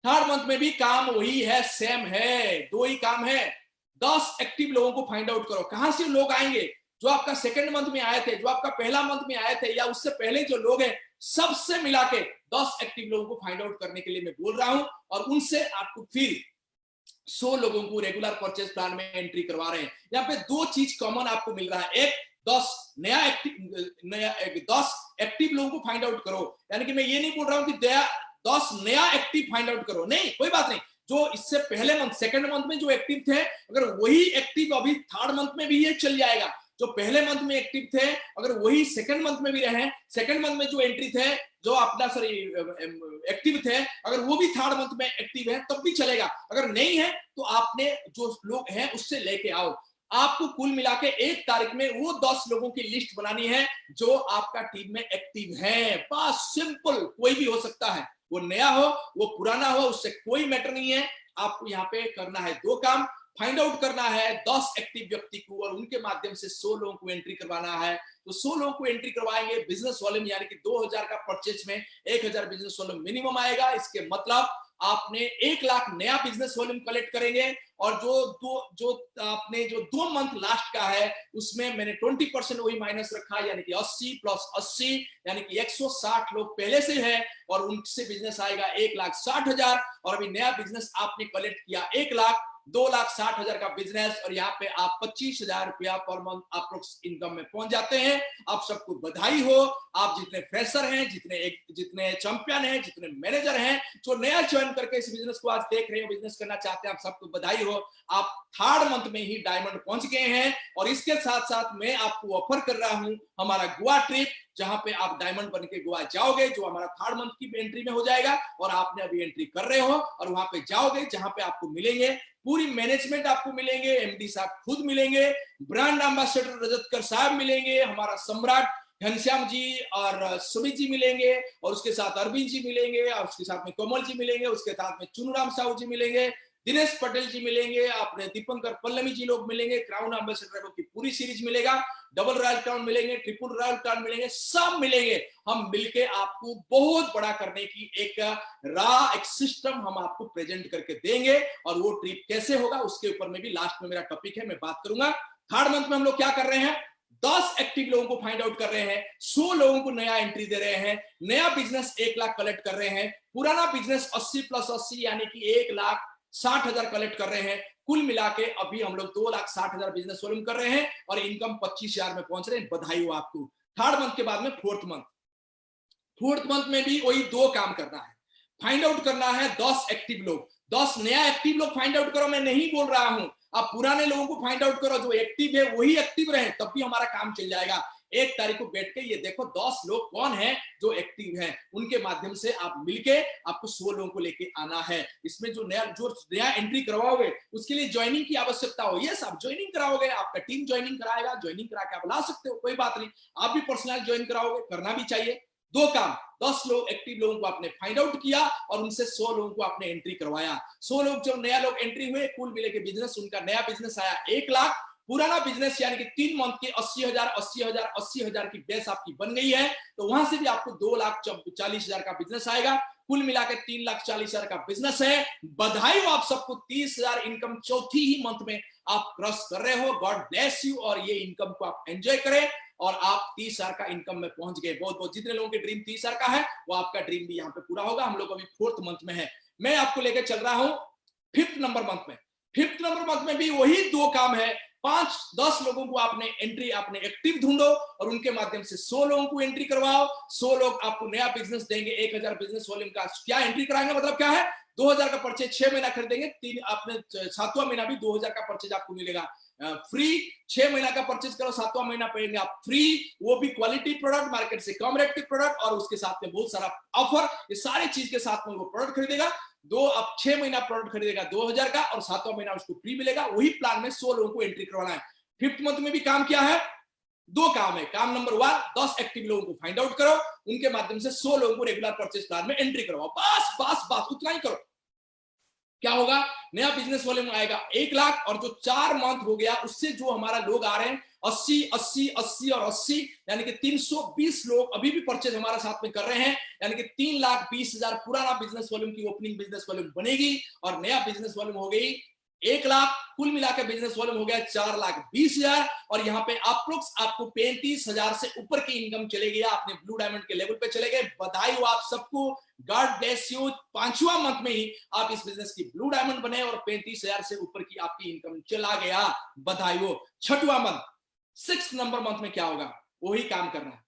थर्ड मंथ में भी काम वही है, सेम है, 2 ही काम है। 10 एक्टिव लोगों को फाइंड आउट करो। कहां से लोग आएंगे, जो आपका सेकंड मंथ में आए थे, जो आपका पहला मंथ में आए थे या उससे पहले जो लोग हैं, सबसे मिला के 10 एक्टिव लोगों को फाइंड आउट करने के लिए मैं बोल रहा हूं और उनसे आपको फिर 100 लोगों को रेगुलर परचेज प्लान में एंट्री करवा रहे हैं। यहाँ पे 2 चीज कॉमन आपको मिल रहा है। एक 10 एक्टिव लोगों को फाइंड आउट करो, यानी कि मैं ये नहीं बोल रहा हूं कि 10 नया एक्टिव फाइंड आउट करो, नहीं, कोई बात नहीं। जो इससे पहले मंथ, सेकंड मंथ में जो एक्टिव थे, अगर वही एक्टिव अभी थर्ड मंथ में भी ये चल जाएगा। जो पहले मंथ में एक्टिव थे अगर वही सेकंड मंथ में भी रहे, सेकंड मंथ में जो एंट्री थे, जो अपना एक्टिव थे, अगर वो भी थर्ड मंथ में एक्टिव है तब भी चलेगा। अगर नहीं है तो आपने जो लोग हैं उससे लेके आओ। आपको कुल मिला के 1 तारीख में वो 10 लोगों की लिस्ट बनानी है जो आपका टीम में एक्टिव है। बस सिंपल, कोई भी हो सकता है, वो नया हो वो पुराना हो, उससे कोई मैटर नहीं है। आपको यहाँ पे करना है 2 काम। फाइंड आउट करना है 10 एक्टिव व्यक्ति को और उनके माध्यम से 100 लोगों को एंट्री करवाना है। तो 100 लोगों को एंट्री करवाएंगे। बिजनेस वॉल्यूम यानी कि 2,000 का परचेज में 1,000 बिजनेस वॉल्यूम मिनिमम आएगा। इसके मतलब आपने 1 लाख नया बिजनेस वॉल्यूम कलेक्ट करेंगे और जो आपने जो 2 मंथ लास्ट का है उसमें मैंने 20% वही माइनस रखा, यानी कि 80 प्लस 80 यानी कि 160 लोग पहले से है और उनसे बिजनेस आएगा 1,60,000 और अभी नया बिजनेस आपने कलेक्ट किया 1 लाख, 2,60,000 का बिजनेस और यहाँ पे आप 25,000 रुपया पर मंथ अप्रोक्स इनकम में पहुंच जाते हैं। आप सबको बधाई हो। आप जितने फ्रेशर हैं, जितने चैंपियन हैं, जितने मैनेजर हैं, जो नया ज्वाइन करके इस बिजनेस को आज देख रहे हो, बिजनेस करना चाहते हैं, आप सबको बधाई हो। आप थर्ड मंथ में ही डायमंड पहुंच गए हैं और इसके साथ साथ मैं आपको ऑफर कर रहा हूं हमारा गोवा ट्रिप, जहां पे आप डायमंड बन के गोवा जाओगे, जो हमारा थर्ड मंथ की एंट्री में हो जाएगा और आपने अभी एंट्री कर रहे हो और वहां पे जाओगे जहां पे आपको मिलेंगे पूरी मैनेजमेंट, आपको मिलेंगे एमडी साहब खुद मिलेंगे, ब्रांड एम्बेसडर रजतकर साहब मिलेंगे, हमारा सम्राट घनश्याम जी और सुमित जी मिलेंगे और उसके साथ अरविंद जी मिलेंगे और उसके साथ में कोमल जी मिलेंगे, उसके साथ में चुनूराम साहू जी मिलेंगे, दिनेश पटेल जी मिलेंगे, आपने दीपंकर पल्लवी जी लोग मिलेंगे, क्राउन एम्बेसडर की पूरी सीरीज मिलेगा, डबल रॉयल क्राउन मिलेंगे, ट्रिपल रॉयल क्राउन मिलेंगे, सब मिलेंगे। हम मिलके आपको बहुत बड़ा करने की एक सिस्टम हम आपको प्रेजेंट करके देंगे और वो ट्रिप कैसे होगा उसके ऊपर में भी लास्ट में मेरा टॉपिक है, मैं बात करूंगा। थर्ड मंथ में हम लोग क्या कर रहे हैं, 10 एक्टिव लोगों को फाइंड आउट कर रहे हैं, 100 लोगों को नया एंट्री दे रहे हैं, नया बिजनेस 1 लाख कलेक्ट कर रहे हैं, पुराना बिजनेस 80 प्लस 80 यानी कि 1,60,000 कलेक्ट कर रहे हैं। कुल मिला के अभी हम लोग 2,60,000 बिजनेस वॉल्यूम कर रहे हैं और इनकम 25,000 में पहुंच रहे हैं। बधाई हो आपको। थर्ड मंथ के बाद में फोर्थ मंथ में भी वही 2 काम करना है। फाइंड आउट करना है 10 एक्टिव लोग, 10 नया एक्टिव लोग फाइंड आउट करो। मैं नहीं बोल रहा हूं आप पुराने लोगों को फाइंड आउट करो, जो एक्टिव है वही एक्टिव रहे तब भी हमारा काम चल जाएगा। 1 तारीख को बैठ के ये देखो 10 लोग कौन है जो एक्टिव हैं, उनके माध्यम से आप मिलके आपको 100 लोगों को लेके आना है। इसमें जो नया एंट्री करवाओगे उसके लिए ज्वाइनिंग की आवश्यकता हो, यस आप ज्वाइनिंग कराओगे, आपका टीम ज्वाइनिंग कराएगा, ज्वाइनिंग करा के आप ला सकते हो, कोई बात नहीं। आप भी पर्सनल ज्वाइन कराओगे, करना भी चाहिए। 2 काम, 10 लोग एक्टिव लोगों को आपने फाइंड आउट किया और उनसे 100 लोगों को आपने एंट्री करवाया। 100 लोग जो नया लोग एंट्री हुए, कुल मिले के बिजनेस, उनका नया बिजनेस आया 1 लाख। पुराना बिजनेस यानी कि 3 मंथ के 80,000 की बेस आपकी बन गई है, तो वहां से भी आपको 2,40,000 का बिजनेस आएगा। कुल मिलाकर 3,40,000 का बिजनेस है। बधाई हो आप सबको, 30,000 इनकम चौथी ही मंथ में आप क्रॉस कर रहे हो। गॉड ब्लेस यू, और ये इनकम को आप एंजॉय करें और आप 30,000 का इनकम में पहुंच गए। बहुत बहुत जितने लोगों के ड्रीम 30,000 का है, वो आपका ड्रीम भी यहाँ पे पूरा होगा। हम लोग अभी 4th मंथ में है, मैं आपको लेकर चल रहा हूं 5th नंबर मंथ में। 5th नंबर मंथ में भी वही 2 काम है। 5-10 लोगों को आपने एक्टिव ढूंढो और उनके माध्यम से 100 लोगों को एंट्री करवाओ। 100 लोग आपको नया बिजनेस देंगे। 1,000 बिजनेस वॉल्यूम का क्या एंट्री कराएंगे, मतलब क्या है, 2,000 का परचेज 6 महीना खरीदेंगे, 7वां महीना भी 2,000 का परचेज आपको मिलेगा फ्री। 6 महीना का परचेज करो, 7वां महीना पड़ेंगे आप फ्री, वो भी क्वालिटी प्रोडक्ट, मार्केट से कम रेट के प्रोडक्ट, और उसके साथ में बहुत सारा ऑफर। ये सारे चीज के साथ में वो प्रोडक्ट खरीदेगा। आप 6 महीना प्रोडक्ट खरीदेगा 2,000 का और 7वां महीना उसको फ्री मिलेगा। वही प्लान में 100 लोगों को एंट्री करवाना है। 5th मंथ में भी काम क्या है, 2 काम है। काम नंबर 1, 10 एक्टिव लोगों को फाइंड आउट करो, उनके माध्यम से 100 लोगों को रेगुलर परचेज प्लान में एंट्री करवाओ। बस उतना ही करो। क्या होगा, नया बिजनेस वॉल्यूम आएगा 1 लाख, और जो 4 मंथ हो गया उससे जो हमारा लोग आ रहे हैं 80 80 80 और 80, यानी कि 320 लोग अभी भी परचेज हमारे साथ में कर रहे हैं, यानी कि 3,20,000 पुराना बिजनेस वॉल्यूम की ओपनिंग बिजनेस वॉल्यूम बनेगी और नया बिजनेस वॉल्यूम हो गई 1 लाख। कुल मिलाकर बिजनेस वॉल्यूम हो गया 4,20,000, और यहाँ पे आपको 35,000 से ऊपर की इनकम चले गया, आपने ब्लू डायमंड के लेवल पे चले गए। बधाई हो आप सबको, गॉड ब्लेस यू। 5वां मंथ में ही आप इस बिजनेस की ब्लू डायमंड बने और 35,000 से ऊपर की आपकी इनकम चला गया। बधाई हो। 6वां मंथ, 6th नंबर मंथ में क्या होगा, वही काम करना है।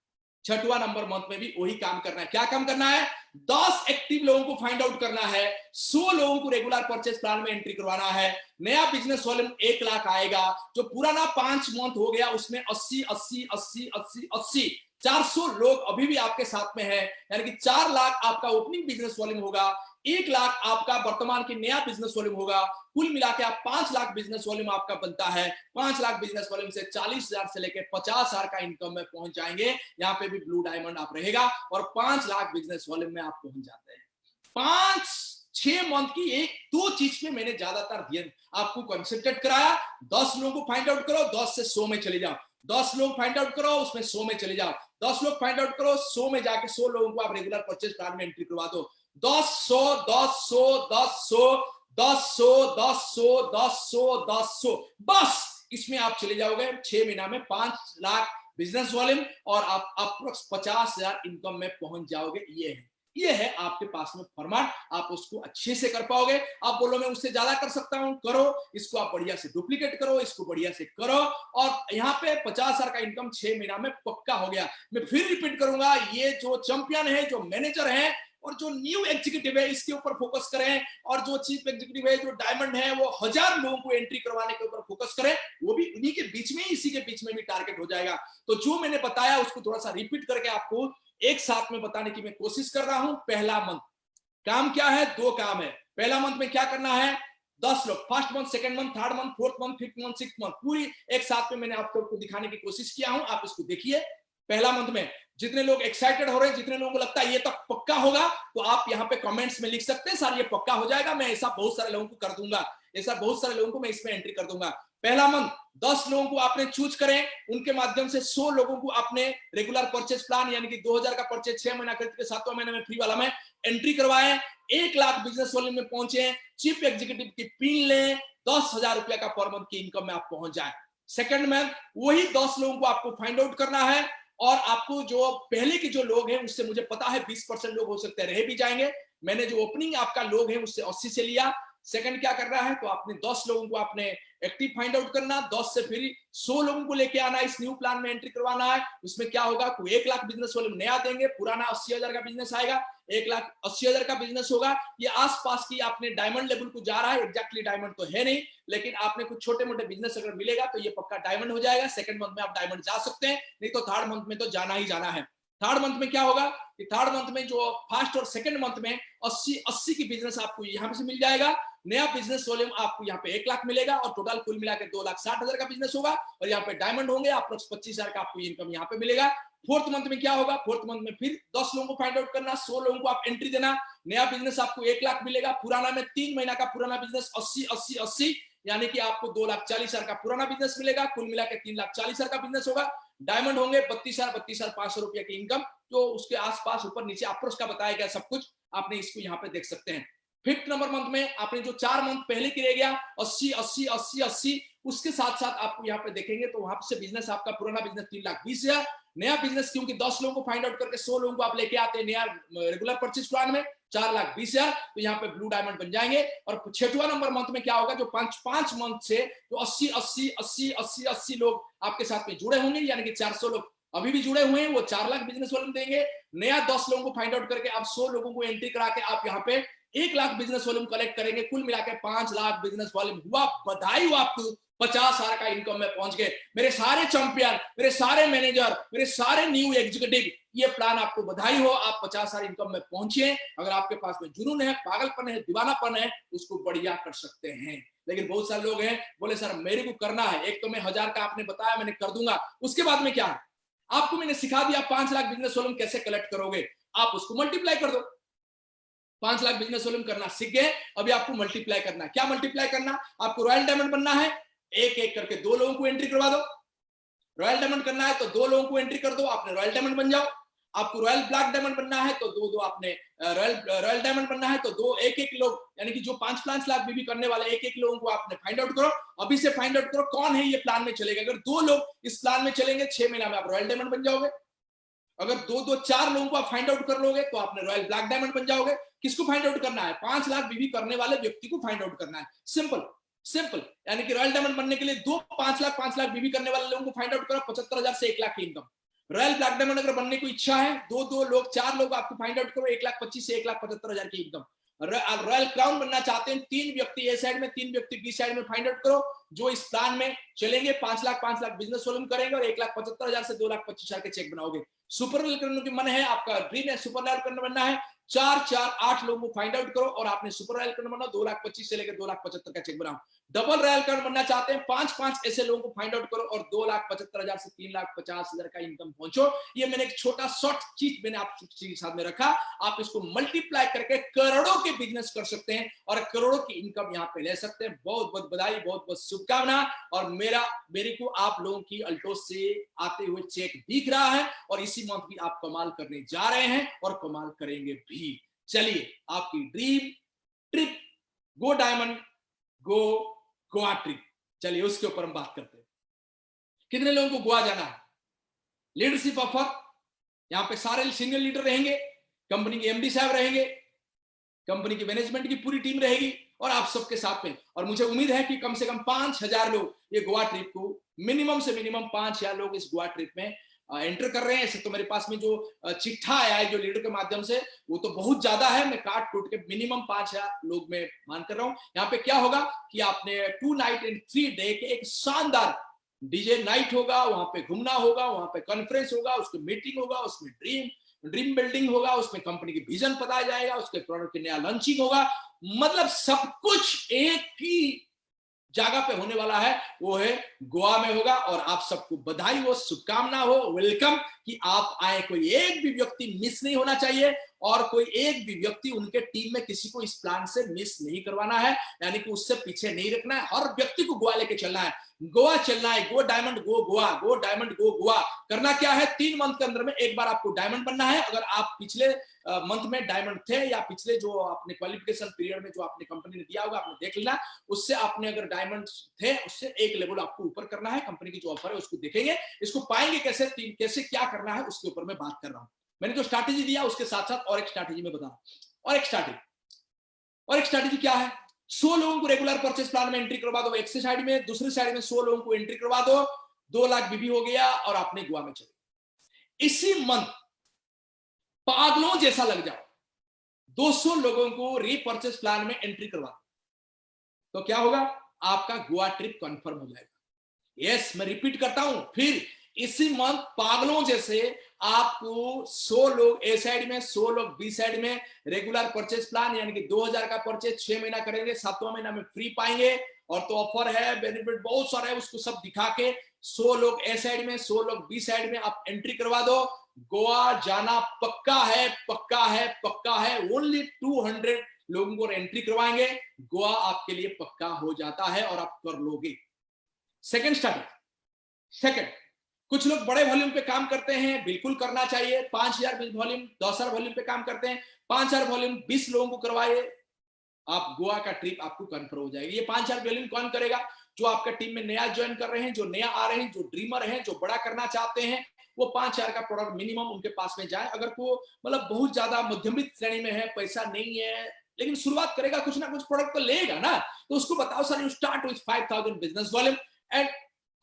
6वां नंबर मंथ में भी वही काम करना है। क्या काम करना है, 10 एक्टिव लोगों को फाइंड आउट करना है, 100 लोगों को रेगुलर परचेज प्लान में एंट्री करवाना है। नया बिजनेस वॉल्यूम 1 लाख आएगा। जो पुराना 5 मंथ हो गया उसमें 80 80 80 80 80 400 लोग अभी भी आपके साथ में है, यानी कि 4 लाख आपका ओपनिंग बिजनेस वॉल्यूम होगा। 1 लाख आपका वर्तमान की नया बिजनेस वॉल्यूम होगा। कुल मिला के आप 5 लाख बिजनेस वॉल्यूम आपका बनता है। 5 लाख बिजनेस वॉल्यूम से 40,000 से लेकर 50,000 का इनकम में पहुंच जाएंगे। यहाँ पे भी ब्लू डायमंड आप रहेगा और 5 लाख बिजनेस वॉल्यूम में आप पहुंच जाते हैं। 5-6 मंथ की 1-2 चीज में मैंने ज्यादातर ध्यान आपको कंसंट्रेट कराया। 10 लोगों को फाइंड आउट करो, 10 से 100 में चले जाओ। 10 लोग फाइंड आउट करो, उसमें 100 में चले जाओ। 10 लोग फाइंड आउट करो, 100 में जाके 100 लोगों को आप रेगुलर परचेज प्लान में एंट्री करवा दो। 10 100 10 100 10 100 10 100 10 100 10 100 10 100, बस इसमें आप चले जाओगे। 6 महीना में 5 लाख बिजनेस वॉल्यूम और आप अप्रोक्स 50,000 इनकम में पहुंच जाओगे। ये है आपके पास में फॉर्मेट, आप उसको अच्छे से कर पाओगे। आप बोलो मैं उससे ज्यादा कर सकता हूं, करो इसको, आप बढ़िया से डुप्लीकेट करो, इसको बढ़िया से करो, और यहाँ पे 50,000 का इनकम 6 महीना में पक्का हो गया। मैं फिर रिपीट करूंगा, ये जो चैंपियन है, जो मैनेजर है और जो न्यू एग्जीक्यूटिव है, इसके ऊपर फोकस करें, और जो चीफ एग्जीक्यूटिव है, जो डायमंड है, वो 1000 लोगों को एंट्री करवाने के ऊपर फोकस करें। वो भी उन्हीं के बीच में, इसी के बीच में भी टारगेट हो जाएगा। तो जो मैंने बताया उसको थोड़ा सा रिपीट करके आपको एक साथ में बताने की मैं कोशिश कर रहा हूं। पहला मंथ काम क्या है, 2 काम है। पहला मंथ में क्या करना है, 10 लोग, first month, second month, third month, fourth month, fifth month, sixth month, पूरी एक साथ में मैंने आपको दिखाने की कोशिश किया हूं। आप इसको देखिए। पहला मंथ में जितने लोग एक्साइटेड हो रहे हैं, जितने लोगों को लगता है ये तो पक्का होगा, तो आप यहाँ पे कमेंट्स में लिख सकते हैं, सर ये पक्का हो जाएगा, मैं ऐसा बहुत सारे लोगों को कर दूंगा, ऐसा बहुत सारे लोगों को मैं इसमें एंट्री कर दूंगा। पहला मंथ 10 लोगों को आपने चूज करें, उनके माध्यम से 100 लोगों को आपने रेगुलर परचेज प्लान यानी कि 2,000 का परचेज 6 महीना खरीद के 7वां महीने में फ्री वाला में एंट्री करवाएं। 1 लाख बिजनेस वॉल्यूम में पहुंचे, चीफ एग्जीक्यूटिव की पिन लें, 10,000 रुपया का पर मंथ की इनकम में आप पहुंच जाए। सेकंड में वही 10 लोगों को आपको फाइंड आउट करना है, और आपको जो पहले के जो लोग हैं उससे मुझे पता है 20% लोग हो सकते हैं रह भी जाएंगे। मैंने जो ओपनिंग आपका लोग है उससे 80 से लिया, सेकंड क्या करना है, तो आपने 10 लोगों को आपने एक्टिव फाइंड आउट करना, 10 से फिर 100 लोगों को लेके आना, इस न्यू प्लान में एंट्री करवाना है। उसमें क्या होगा, कोई 1 लाख बिजनेस वाले नया देंगे, पुराना 80,000 का बिजनेस आएगा, 1,80,000 का बिजनेस होगा। ये आसपास की आपने डायमंड लेवल को जा रहा है, एग्जैक्टली डायमंड तो है नहीं, लेकिन आपने कुछ छोटे मोटे बिजनेस अगर मिलेगा तो ये पक्का डायमंड हो जाएगा। सेकंड मंथ में आप डायमंड जा सकते हैं, नहीं तो थर्ड मंथ में तो जाना ही जाना है। थर्ड मंथ में क्या होगा कि थर्ड मंथ में जो फर्स्ट और सेकंड मंथ में 80 की बिजनेस आपको यहाँ से मिल जाएगा। नया बिजनेस वॉल्यूम आपको यहाँ पे 1 लाख मिलेगा और टोटल कुल मिलाकर 2,60,000 का बिजनेस होगा और यहाँ पे डायमंड होंगे अप्रोक्स 25,000 का आपको इनकम यहाँ पे मिलेगा। फोर्थ मंथ में क्या होगा, फोर्थ मंथ में फिर 10 लोगों को फाइंड आउट करना, 100 लोगों को आप एंट्री देना, नया बिजनेस आपको 1 लाख मिलेगा, पुराना में 3 महीना का पुराना बिजनेस 80 यानी कि आपको 2,40,000 का पुराना बिजनेस मिलेगा, कुल मिलाकर 3,40,000 का बिजनेस होगा। डायमंड होंगे 32,500 रुपया की इनकम, जो उसके आसपास ऊपर नीचे अप्रोच का बताया गया सब कुछ आपने इसको यहाँ पे देख सकते हैं। फिफ्थ नंबर मंथ में आपने जो 4 मंथ पहले की रह गया 80, उसके साथ साथ आपको यहाँ पे देखेंगे तो वहां से बिजनेस आपका पुराना बिजनेस 3,20,000, नया बिजनेस क्योंकि 10 लोगों को फाइंड आउट करके 100 लोगों को आप लेके आते हैं नया रेगुलर परचेज प्लान में 4,20,000, तो यहाँ पे ब्लू डायमंड बन जाएंगे। और छठवां नंबर मंथ में क्या होगा, जो पांच मंथ से जो 80 लोग आपके साथ में जुड़े होंगे, यानी कि 400 लोग अभी भी जुड़े हुए हैं, वो 4 लाख बिजनेस वॉल्यूम देंगे। नया 10 लोगों को फाइंड आउट करके आप 100 लोगों को एंट्री करा के आप यहाँ पे 1 लाख बिजनेस वॉल्यूम कलेक्ट करेंगे, कुल मिलाकर 5 लाख बिजनेस वॉल्यूम हुआ। बधाई हो आपको, 50,000 का इनकम में पहुंच गए। मेरे सारे चैंपियन, मेरे सारे मैनेजर, मेरे सारे न्यू एग्जीक्यूटिव, ये प्लान आपको बधाई हो, आप 50,000 इनकम में पहुंचे। अगर आपके पास में जुनून है, पागलपन है, दीवानापन है, उसको बढ़िया कर सकते हैं। लेकिन बहुत सारे लोग हैं बोले सर मेरे को करना है, एक तो मैं 1,000 का आपने बताया मैंने कर दूंगा, उसके बाद में क्या है, आपको मैंने सिखा दिया 5 लाख बिजनेस वॉल्यूम कैसे कलेक्ट करोगे, आप उसको मल्टीप्लाई कर दो। 5 लाख बिजनेस वॉल्यूम करना सीख गए, अभी आपको मल्टीप्लाई करना है। क्या मल्टीप्लाई करना, आपको रॉयल डायमंड बनना है, एक एक करके 2 लोगों को एंट्री करवा दो। रॉयल डायमंड करना है तो 2 लोगों को एंट्री कर दो, आपने रॉयल डायमंड बन जाओ। आपको रॉयल ब्लैक डायमंड बनना है तो दो आपने रॉयल डायमंड बनना है तो 2 एक लोग, यानी कि जो 5 लाख बीबी करने वाले एक लोगों को आपने फाइंड आउट करो। अभी से फाइंड आउट करो कौन है ये प्लान में चलेगा। अगर 2 लोग इस प्लान में चलेंगे 6 महीना में आप रॉयल डायमंड बन जाओगे। अगर 4 लोगों को आप फाइंड आउट कर लोगे तो आपने रॉयल ब्लैक डायमंड बन जाओगे। किसको फाइंड आउट करना है, 5 लाख बीबी करने वाले व्यक्ति को फाइंड आउट करना है। सिंपल, यानी कि रॉयल डायमंड बनने के लिए 5 लाख बीबी करने वाले लोगों को फाइंड आउट करो, 75,000 से 1 लाख की इनकम। रॉयल ब्लैक डायमंड अगर बनने की इच्छा है, 2 लोग 4 लोग आपको फाइंड आउट करो, 1,25,000 से 1,75,000 की इनकम। रॉयल क्राउन बनना चाहते हैं, 3 व्यक्ति ए साइड में 3 व्यक्ति बी साइड में फाइंड आउट करो, जो इस प्लान में चलेंगे 5 लाख बिजनेस वॉल्यूम करेंगे और 1,75,000 से 2,25,000 के चेक बनाओगे। सुपर लेवल करने की मन है, आपका ड्रीम है सुपर लेवल करना बनना है, 8 लोगों को फाइंड आउट करो और आपने सुपर रॉयल करना बनना, 2,25,000 से लेकर 2,75,000 का चेक बनाओ। डबल रॉयल कार्ड बनना चाहते हैं, 5 ऐसे लोगों को फाइंड आउट करो और 2,75,000 से 3,50,000 का इनकम पहुंचो। ये मैंने एक छोटा शॉर्ट चीज मैंने आपके साथ में रखा, आप इसको मल्टीप्लाई करके करोड़ों के बिजनेस कर सकते हैं और करोड़ों की इनकम यहाँ पे ले सकते हैं। बहुत बहुत बधाई, बहुत बहुत शुभकामना। और मेरे को आप लोगों की अल्टोस से आते हुए चेक दिख रहा है और इसी मंथ भी आप कमाल करने जा रहे हैं और कमाल करेंगे भी। चलिए आपकी ड्रीम ट्रिप गो डायमंड गो गोवा ट्रिप, चलिए उसके ऊपर हम बात करते हैं। कितने लोगों को गोवा जाना है, लीडरशिप ऑफर, यहां पे सारे सीनियर लीडर रहेंगे, कंपनी के एमडी साहब रहेंगे, कंपनी की मैनेजमेंट की पूरी टीम रहेगी और आप सबके साथ में। और मुझे उम्मीद है कि कम से कम 5,000 लोग ये गोवा ट्रिप को, मिनिमम से मिनिमम 5,000 लोग इस गोवा ट्रिप में एंटर कर रहे हैं। ऐसे तो मेरे पास में जो चिट्ठा आया है जो लीडर के माध्यम से, वो तो बहुत ज्यादा है, मैं काट कूट के मिनिमम 5,000 लोग मैं मान कर रहा हूं। यहाँ पे क्या होगा कि आपने 2 नाइट एंड 3 डे के एक शानदार डीजे नाइट होगा, वहां पे घूमना होगा, वहां पे कॉन्फ्रेंस होगा, उसकी मीटिंग होगा, उसमें ड्रीम बिल्डिंग होगा, उसमें कंपनी की विजन बताया जाएगा, उसके प्रोडक्ट की नया लॉन्चिंग होगा। मतलब सब कुछ एक ही जगह पे होने वाला है, वो है गोवा में होगा। और आप सबको बधाई हो, शुभकामना हो, वेलकम कि आप आए। कोई एक भी व्यक्ति मिस नहीं होना चाहिए और कोई एक भी व्यक्ति उनके टीम में किसी को इस प्लान से मिस नहीं करवाना है, यानी कि उससे पीछे नहीं रखना है। हर व्यक्ति को गोवा लेके चलना है, गोवा चलना है, गो डायमंड गो गोवा, गो डायमंड गो गोवा। करना क्या है, 3 मंथ के अंदर में एक बार आपको डायमंड बनना है। अगर आप पिछले मंथ में डायमंड थे या पिछले जो आपने क्वालिफिकेशन पीरियड में जो आपने कंपनी ने दिया होगा आपने देख लेना, उससे आपने अगर डायमंड थे उससे एक लेवल आपको ऊपर करना है। कंपनी की जो ऑफर है उसको देखेंगे, इसको पाएंगे कैसे क्या करना है उसके ऊपर मैं बात कर रहा हूं। मैंने जो स्ट्रैटेजी दिया उसके साथ साथ और एक स्ट्रैटेजी में बता रहा हूं। और एक स्ट्रैटेजी क्या है, 100 लोगों को रेगुलर परचेज प्लान में एंट्री करवा दो, एक से साइड में, दूसरी साइड में 100 लोगों को एंट्री करवा दो, 2 लाख बीबी हो गया और आपने गोवा में चले। इसी मंथ पागलों जैसा लग जाओ, 200 लोगों को रीपर्चेज प्लान में एंट्री करवा दो, तो क्या होगा? आपका गोवा ट्रिप कंफर्म हो जाएगा। यस, मैं रिपीट करता हूं, फिर इसी मंथ पागलों जैसे आपको 100 लोग ए साइड में, 100 लोग बी साइड में रेगुलर परचेज प्लान यानी कि 2000 का परचेज 6 महीना करेंगे, 7वां महीना में फ्री पाएंगे। और तो ऑफर है, बेनिफिट बहुत सारा है, उसको सब दिखा के 100 लोग ए साइड में, 100 लोग बी साइड में आप एंट्री करवा दो। गोवा जाना पक्का है, पक्का है, पक्का है। ओनली 200 लोगों को एंट्री करवाएंगे, गोवा आपके लिए पक्का हो जाता है और आप कर लोगे। Second start. सेकंड, कुछ लोग बड़े वॉल्यूम पे काम करते हैं, बिल्कुल करना चाहिए। 5000 वॉल्यूम, 10,000 वॉल्यूम पे काम करते हैं, 5000 वॉल्यूम 20 लोगों को करवाइए, आप गोवा का ट्रिप आपको कंफर्म हो जाएगी। ये 5000 वॉल्यूम कौन करेगा? जो आपका टीम में नया ज्वाइन कर रहे हैं, जो नया आ रहे हैं, जो ड्रीमर हैं, जो बड़ा करना चाहते हैं, वो 5000 का प्रोडक्ट मिनिमम उनके पास में जाए। अगर को मतलब बहुत ज्यादा मध्यमित श्रेणी में है, पैसा नहीं है, लेकिन शुरुआत करेगा, कुछ ना कुछ प्रोडक्ट तो लेगा ना, तो उसको बताओ sir you start with 5000 business volume. And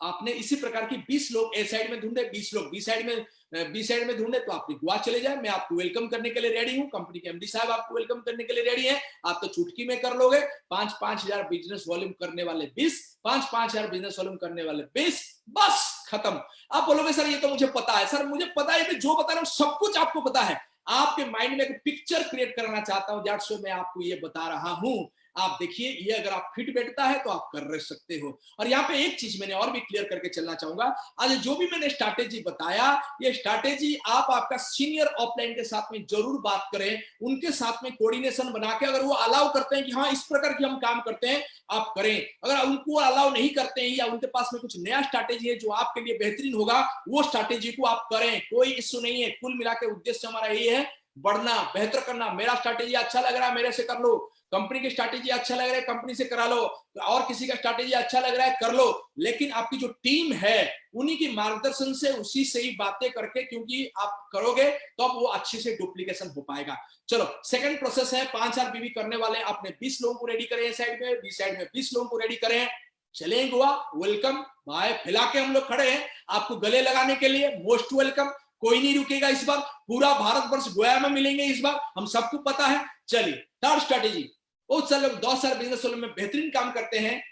आपने इसी प्रकार की 20 लोग ए साइड में ढूंढे, 20 लोग बी साइड में ढूंढे, तो आपने गोवा चले जाए। मैं आपको वेलकम करने के लिए रेडी हूं, कंपनी के एमडी साहब आपको वेलकम करने के लिए रेडी हैं। आप तो चुटकी में कर लोगे। 5,000 बिजनेस वॉल्यूम करने वाले 20, 5,000 बिजनेस वॉल्यूम करने वाले 20, बस खत्म। आप बोलोगे सर ये तो मुझे पता है। सर मुझे पता है, जो बता रहा हूं सब कुछ आपको पता है। आपके माइंड में एक पिक्चर क्रिएट करना चाहता हूं, दैट्स व्हाई मैं आपको ये बता रहा हूं। आप देखिए, ये अगर आप फिट बैठता है तो आप कर रह सकते हो। और यहाँ पे एक चीज मैंने और भी क्लियर करके चलना चाहूंगा, आज जो भी मैंने स्ट्रैटेजी बताया, ये स्ट्रैटेजी आप आपका सीनियर ऑफलाइन के साथ में जरूर बात करें, उनके साथ में कोऑर्डिनेशन बना के, अगर वो अलाउ करते हैं कि हाँ इस प्रकार की हम काम करते हैं, आप करें। अगर उनको अलाउ नहीं करते हैं या उनके पास में कुछ नया स्ट्रैटेजी है जो आपके लिए बेहतरीन होगा, वो स्ट्रैटेजी को आप करें, कोई इश्यू नहीं है। कुल मिला के उद्देश्य हमारा ये है, बढ़ना, बेहतर करना। मेरा स्ट्रैटेजी अच्छा लग रहा है, मेरे से कर लो। कंपनी की स्ट्रैटेजी अच्छा लग रहा है, कंपनी से करा लो। और किसी का स्ट्रैटेजी अच्छा लग रहा है, कर लो। लेकिन आपकी जो टीम है, उन्हीं की मार्गदर्शन से, उसी से ही बातें करके, क्योंकि आप करोगे तो अब वो अच्छे से डुप्लीकेशन हो पाएगा। चलो, सेकंड प्रोसेस है, 5000 बीवी करने वाले आपने 20 लोगों को रेडी करें साइड में, बी साइड में 20 लोगों को रेडी करें। चलें गोवा, वेलकम भाई, फैला के हम लोग खड़े हैं आपको गले लगाने के लिए। मोस्ट वेलकम, कोई नहीं रुकेगा इस बार, पूरा भारत वर्ष गोवा में मिलेंगे इस बार, हम सबको पता है। चलिए, थर्ड स्ट्रैटेजी, बहुत सारे लोग 10,000 बिजनेस वॉल्यूम में बेहतरीन काम करते हैं।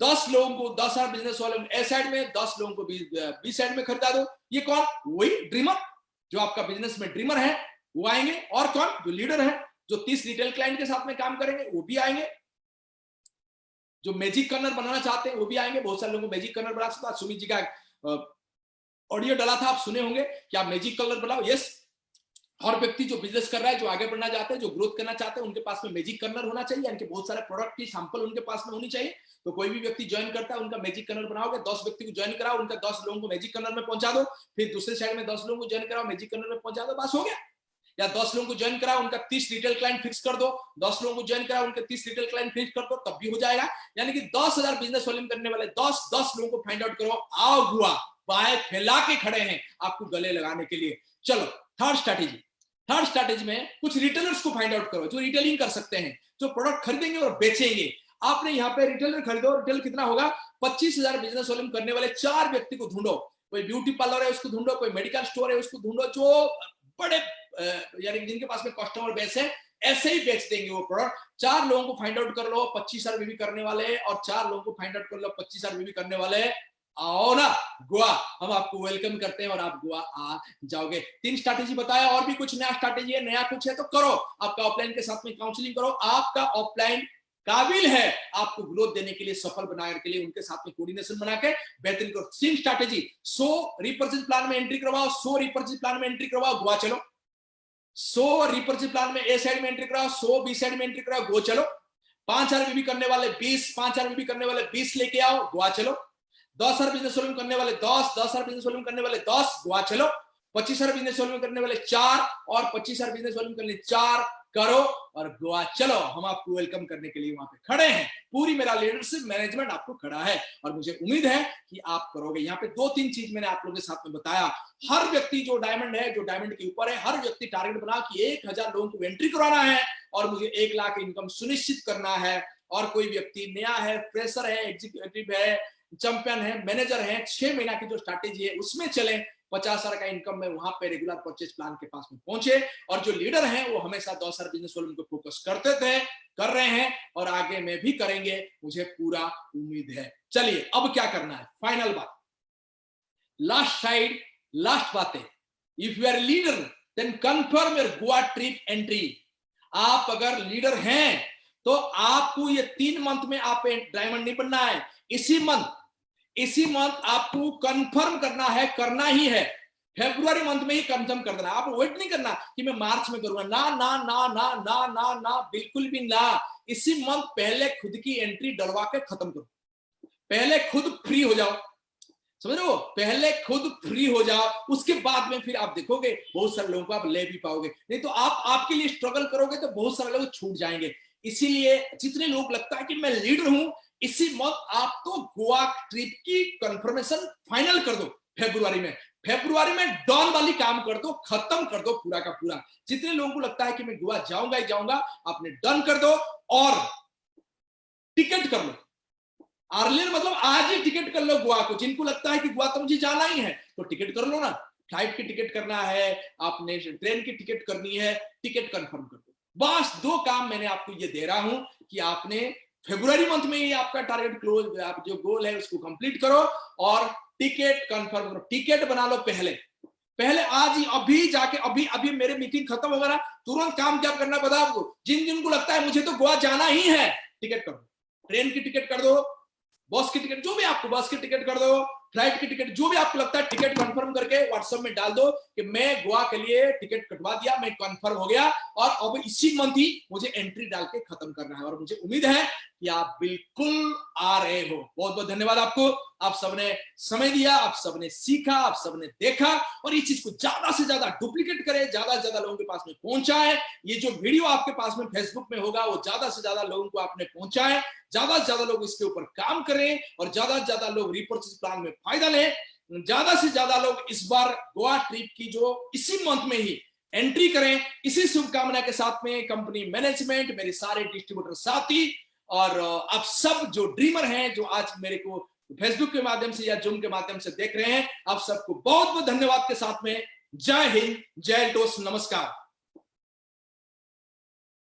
10 लोगों को 10,000 बिजनेस वॉल्यूम ए साइड में, 10 लोगों को बी साइड में खरीदा दो। ये कौन? वही ड्रीमर, जो आपका बिजनेस में ड्रीमर है वो आएंगे। और कौन? जो लीडर है, जो 30 रिटेल क्लाइंट के साथ में काम करेंगे, वो भी आएंगे। जो मैजिक कर्नर बनाना चाहते हैं वो भी आएंगे। बहुत सारे लोगों को मैजिक कर्नर बना सकता है। सुमित जी का ऑडियो डाला था, आप सुने होंगे कि आप मैजिक कर्नर बनाओ। यस, हर व्यक्ति जो बिजनेस कर रहा है, जो आगे बढ़ना चाहते हैं, जो ग्रोथ करना चाहते हैं, उनके पास में मैजिक कर्नर होना चाहिए, यानी कि बहुत सारे प्रोडक्ट की सैंपल उनके पास में होनी चाहिए। तो कोई भी व्यक्ति ज्वाइन करता है, उनका मैजिक कर्नर बनाओगे। 10 व्यक्ति को ज्वाइन कराओ, उनका 10 लोगों को मैजिक कर्नर में पहुंचा दो। फिर दूसरे साइड में 10 लोगों को ज्वाइन कराओ, मैजिक कर्नर में पहुंचा दो, बस हो गया। या 10 लोगों को ज्वाइन कराओ, उनका 30 रिटेल क्लाइंट फिक्स कर दो। 10 लोगों को ज्वाइन कराओ, उनके 30 रिटेल क्लाइंट फिक्स कर दो, तब भी हो जाएगा। यानी कि 10,000 बिजनेस वॉल्यूम करने वाले 10 लोगों को फाइंड आउट करो। आओ हुआ, बाय फैला के खड़े हैं आपको गले लगाने के लिए। चलो, थर्ड स्ट्रैटेजी में कुछ रिटेलर्स को फाइंड आउट करो, जो रिटेलिंग कर सकते हैं, जो प्रोडक्ट खरीदेंगे और बेचेंगे। आपने यहाँ पे रिटेलर खरीदो। रिटेल कितना होगा? 25,000 बिजनेस वॉल्यूम करने वाले 4 व्यक्ति को ढूंढो। कोई ब्यूटी पार्लर है उसको ढूंढो, कोई मेडिकल स्टोर है उसको ढूंढो, जो बड़े यानी जिनके पास में कस्टमर बेस है, ऐसे ही बेच देंगे वो प्रोडक्ट। 4 लोगों को फाइंड आउट कर लो 25,000 बीवी करने वाले, और 4 लोगों को फाइंड आउट कर लो 25,000 बीवी करने वाले। आओ ना गोवा, हम आपको वेलकम करते हैं और आप गोवा आ जाओगे। 3 स्ट्रैटेजी बताया, और भी कुछ नया स्ट्रैटेजी है, नया कुछ है तो करो। आपका ऑफलाइन के साथ में काउंसलिंग करो। आपका ऑफलाइन काबिल है आपको ग्रोथ देने के लिए, सफल बनाने के लिए, उनके साथ में कोऑर्डिनेशन बना के बेहतरीन करो। 3 स्ट्रैटेजी, 100 रिपर्चेज प्लान में एंट्री करवाओ, 100 रिपर्चेज प्लान में एंट्री करवाओ, गोवा चलो। 100 रिपर्चेज प्लान में ए साइड में एंट्री कराओ, 100 बी साइड में एंट्री कराओ, गो चलो। 5,000 बीबी करने वाले 20, 5,000 बीबी करने वाले 20 लेके आओ, गोवा चलो। 10,000 बिजनेस वॉल्यूम करने वाले 10, 10,000 बिजनेस वॉल्यूम करने वाले 10, गोवा चलो। 25,000 बिजनेस वॉल्यूम करने वाले 4 और 25,000 बिजनेस वॉल्यूम करने 4 करो और गोवा चलो। हम आपको वेलकम करने के लिए वहां पे खड़े हैं। पूरी मेरा लीडरशिप मैनेजमेंट आपको खड़ा है और मुझे उम्मीद है कि आप करोगे। यहाँ पे 2-3 चीज मैंने आप लोगों के साथ में बताया। हर व्यक्ति जो डायमंड है, जो डायमंड के ऊपर है, हर व्यक्ति टारगेट बना कि 1,000 लोगों को एंट्री कराना है और मुझे 1 लाख इनकम सुनिश्चित करना है, और कोई व्यक्ति नया है, फ्रेशर है, एग्जीक्यूटिव है, चैंपियन है, मैनेजर है, 6 महीना की जो स्ट्रैटेजी है उसमें चले, 50,000 का इनकम में वहां पे रेगुलर परचेज प्लान के पास में पहुंचे। और जो लीडर हैं वो हमेशा 10,000 बिजनेस वॉल्यूम को फोकस करते थे, कर रहे हैं और आगे में भी करेंगे, मुझे पूरा उम्मीद है। चलिए अब क्या करना है, फाइनल बात, लास्ट साइड, लास्ट बातें। If you are leader then confirm your Goa trip entry. आप अगर लीडर हैं तो आपको ये 3 मंथ में आप डायमंड नहीं बनना है, इसी मंथ आपको कंफर्म करना है, करना ही है। फरवरी मंथ में ही कंफर्म कर देना, आप वेट नहीं करना कि मैं मार्च में करूंगा, ना ना ना ना ना ना ना, बिल्कुल भी ना। इसी मंथ पहले खुद की एंट्री डलवा के खत्म करो, पहले खुद फ्री हो जाओ, समझ रहे हो, पहले खुद फ्री हो जाओ, उसके बाद में फिर आप देखोगे बहुत सारे लोगों को आप ले भी पाओगे। नहीं तो आप आपके लिए स्ट्रगल करोगे तो बहुत सारे लोग छूट जाएंगे। इसीलिए जितने लोग लगता है कि मैं लीडर हूं, इसी मंथ आप तो गोवा ट्रिप की कंफर्मेशन फाइनल कर दो। फेब्रुआरी में डॉन वाली काम कर दो, खत्म कर दो पूरा का पूरा। जितने लोगों को लगता है कि मैं गोवा जाऊंगा ही जाऊंगा, आपने डन कर दो और टिकट कर लो। अर्लियर मतलब आज ही टिकट कर लो गोवा को। जिनको लगता है कि गोवा तो मुझे जाना ही है तो टिकट कर लो ना, फ्लाइट की टिकट करना है, आपने ट्रेन की टिकट करनी है, टिकट कंफर्म कर दो। बस 2 काम मैंने आपको ये दे रहा हूं कि आपने फरवरी मंथ में ही आपका टारगेट क्लोज, आप जो गोल है उसको कंप्लीट करो और टिकट कंफर्म करो। टिकट बना लो पहले आज ही, अभी जाके, अभी मेरे मीटिंग खत्म होगा ना, तुरंत काम क्या करना पता आपको। जिनको लगता है मुझे तो गोवा जाना ही है, टिकट कर दो, ट्रेन की टिकट कर दो, बस की टिकट, जो भी आपको, बस की टिकट कर दो, फ्लाइट की टिकट, जो भी आपको लगता है, टिकट कंफर्म करके व्हाट्सएप में डाल दो कि मैं गोवा के लिए टिकट कटवा दिया, मैं कंफर्म हो गया और अब इसी मंथ ही मुझे एंट्री डाल के खत्म करना है। और मुझे उम्मीद है कि आप बिल्कुल आ रहे हो। बहुत बहुत धन्यवाद आपको, आप सबने समय दिया, आप सबने सीखा, आप सबने देखा, और इस चीज को ज्यादा से ज्यादा डुप्लीकेट करें, ज्यादा से ज्यादा लोगों के पास में पहुंचाएं। ये जो वीडियो आपके पास में फेसबुक में होगा वो ज्यादा से ज्यादा लोगों को आपने पहुंचाएं, ज्यादा से ज्यादा लोग इसके ऊपर काम करें और ज्यादा से ज्यादा लोग रिपर्चेज प्लान में फायदा लें। ज्यादा से ज्यादा लोग इस बार गोवा ट्रिप की जो इसी मंथ में ही एंट्री करें। इसी शुभकामना के साथ में कंपनी मैनेजमेंट, मेरे सारे डिस्ट्रीब्यूटर साथी और आप सब जो ड्रीमर हैं, जो आज मेरे को फेसबुक के माध्यम से या जूम के माध्यम से देख रहे हैं, आप सबको बहुत बहुत धन्यवाद के साथ में जय हिंद, जय दोस्त, नमस्कार।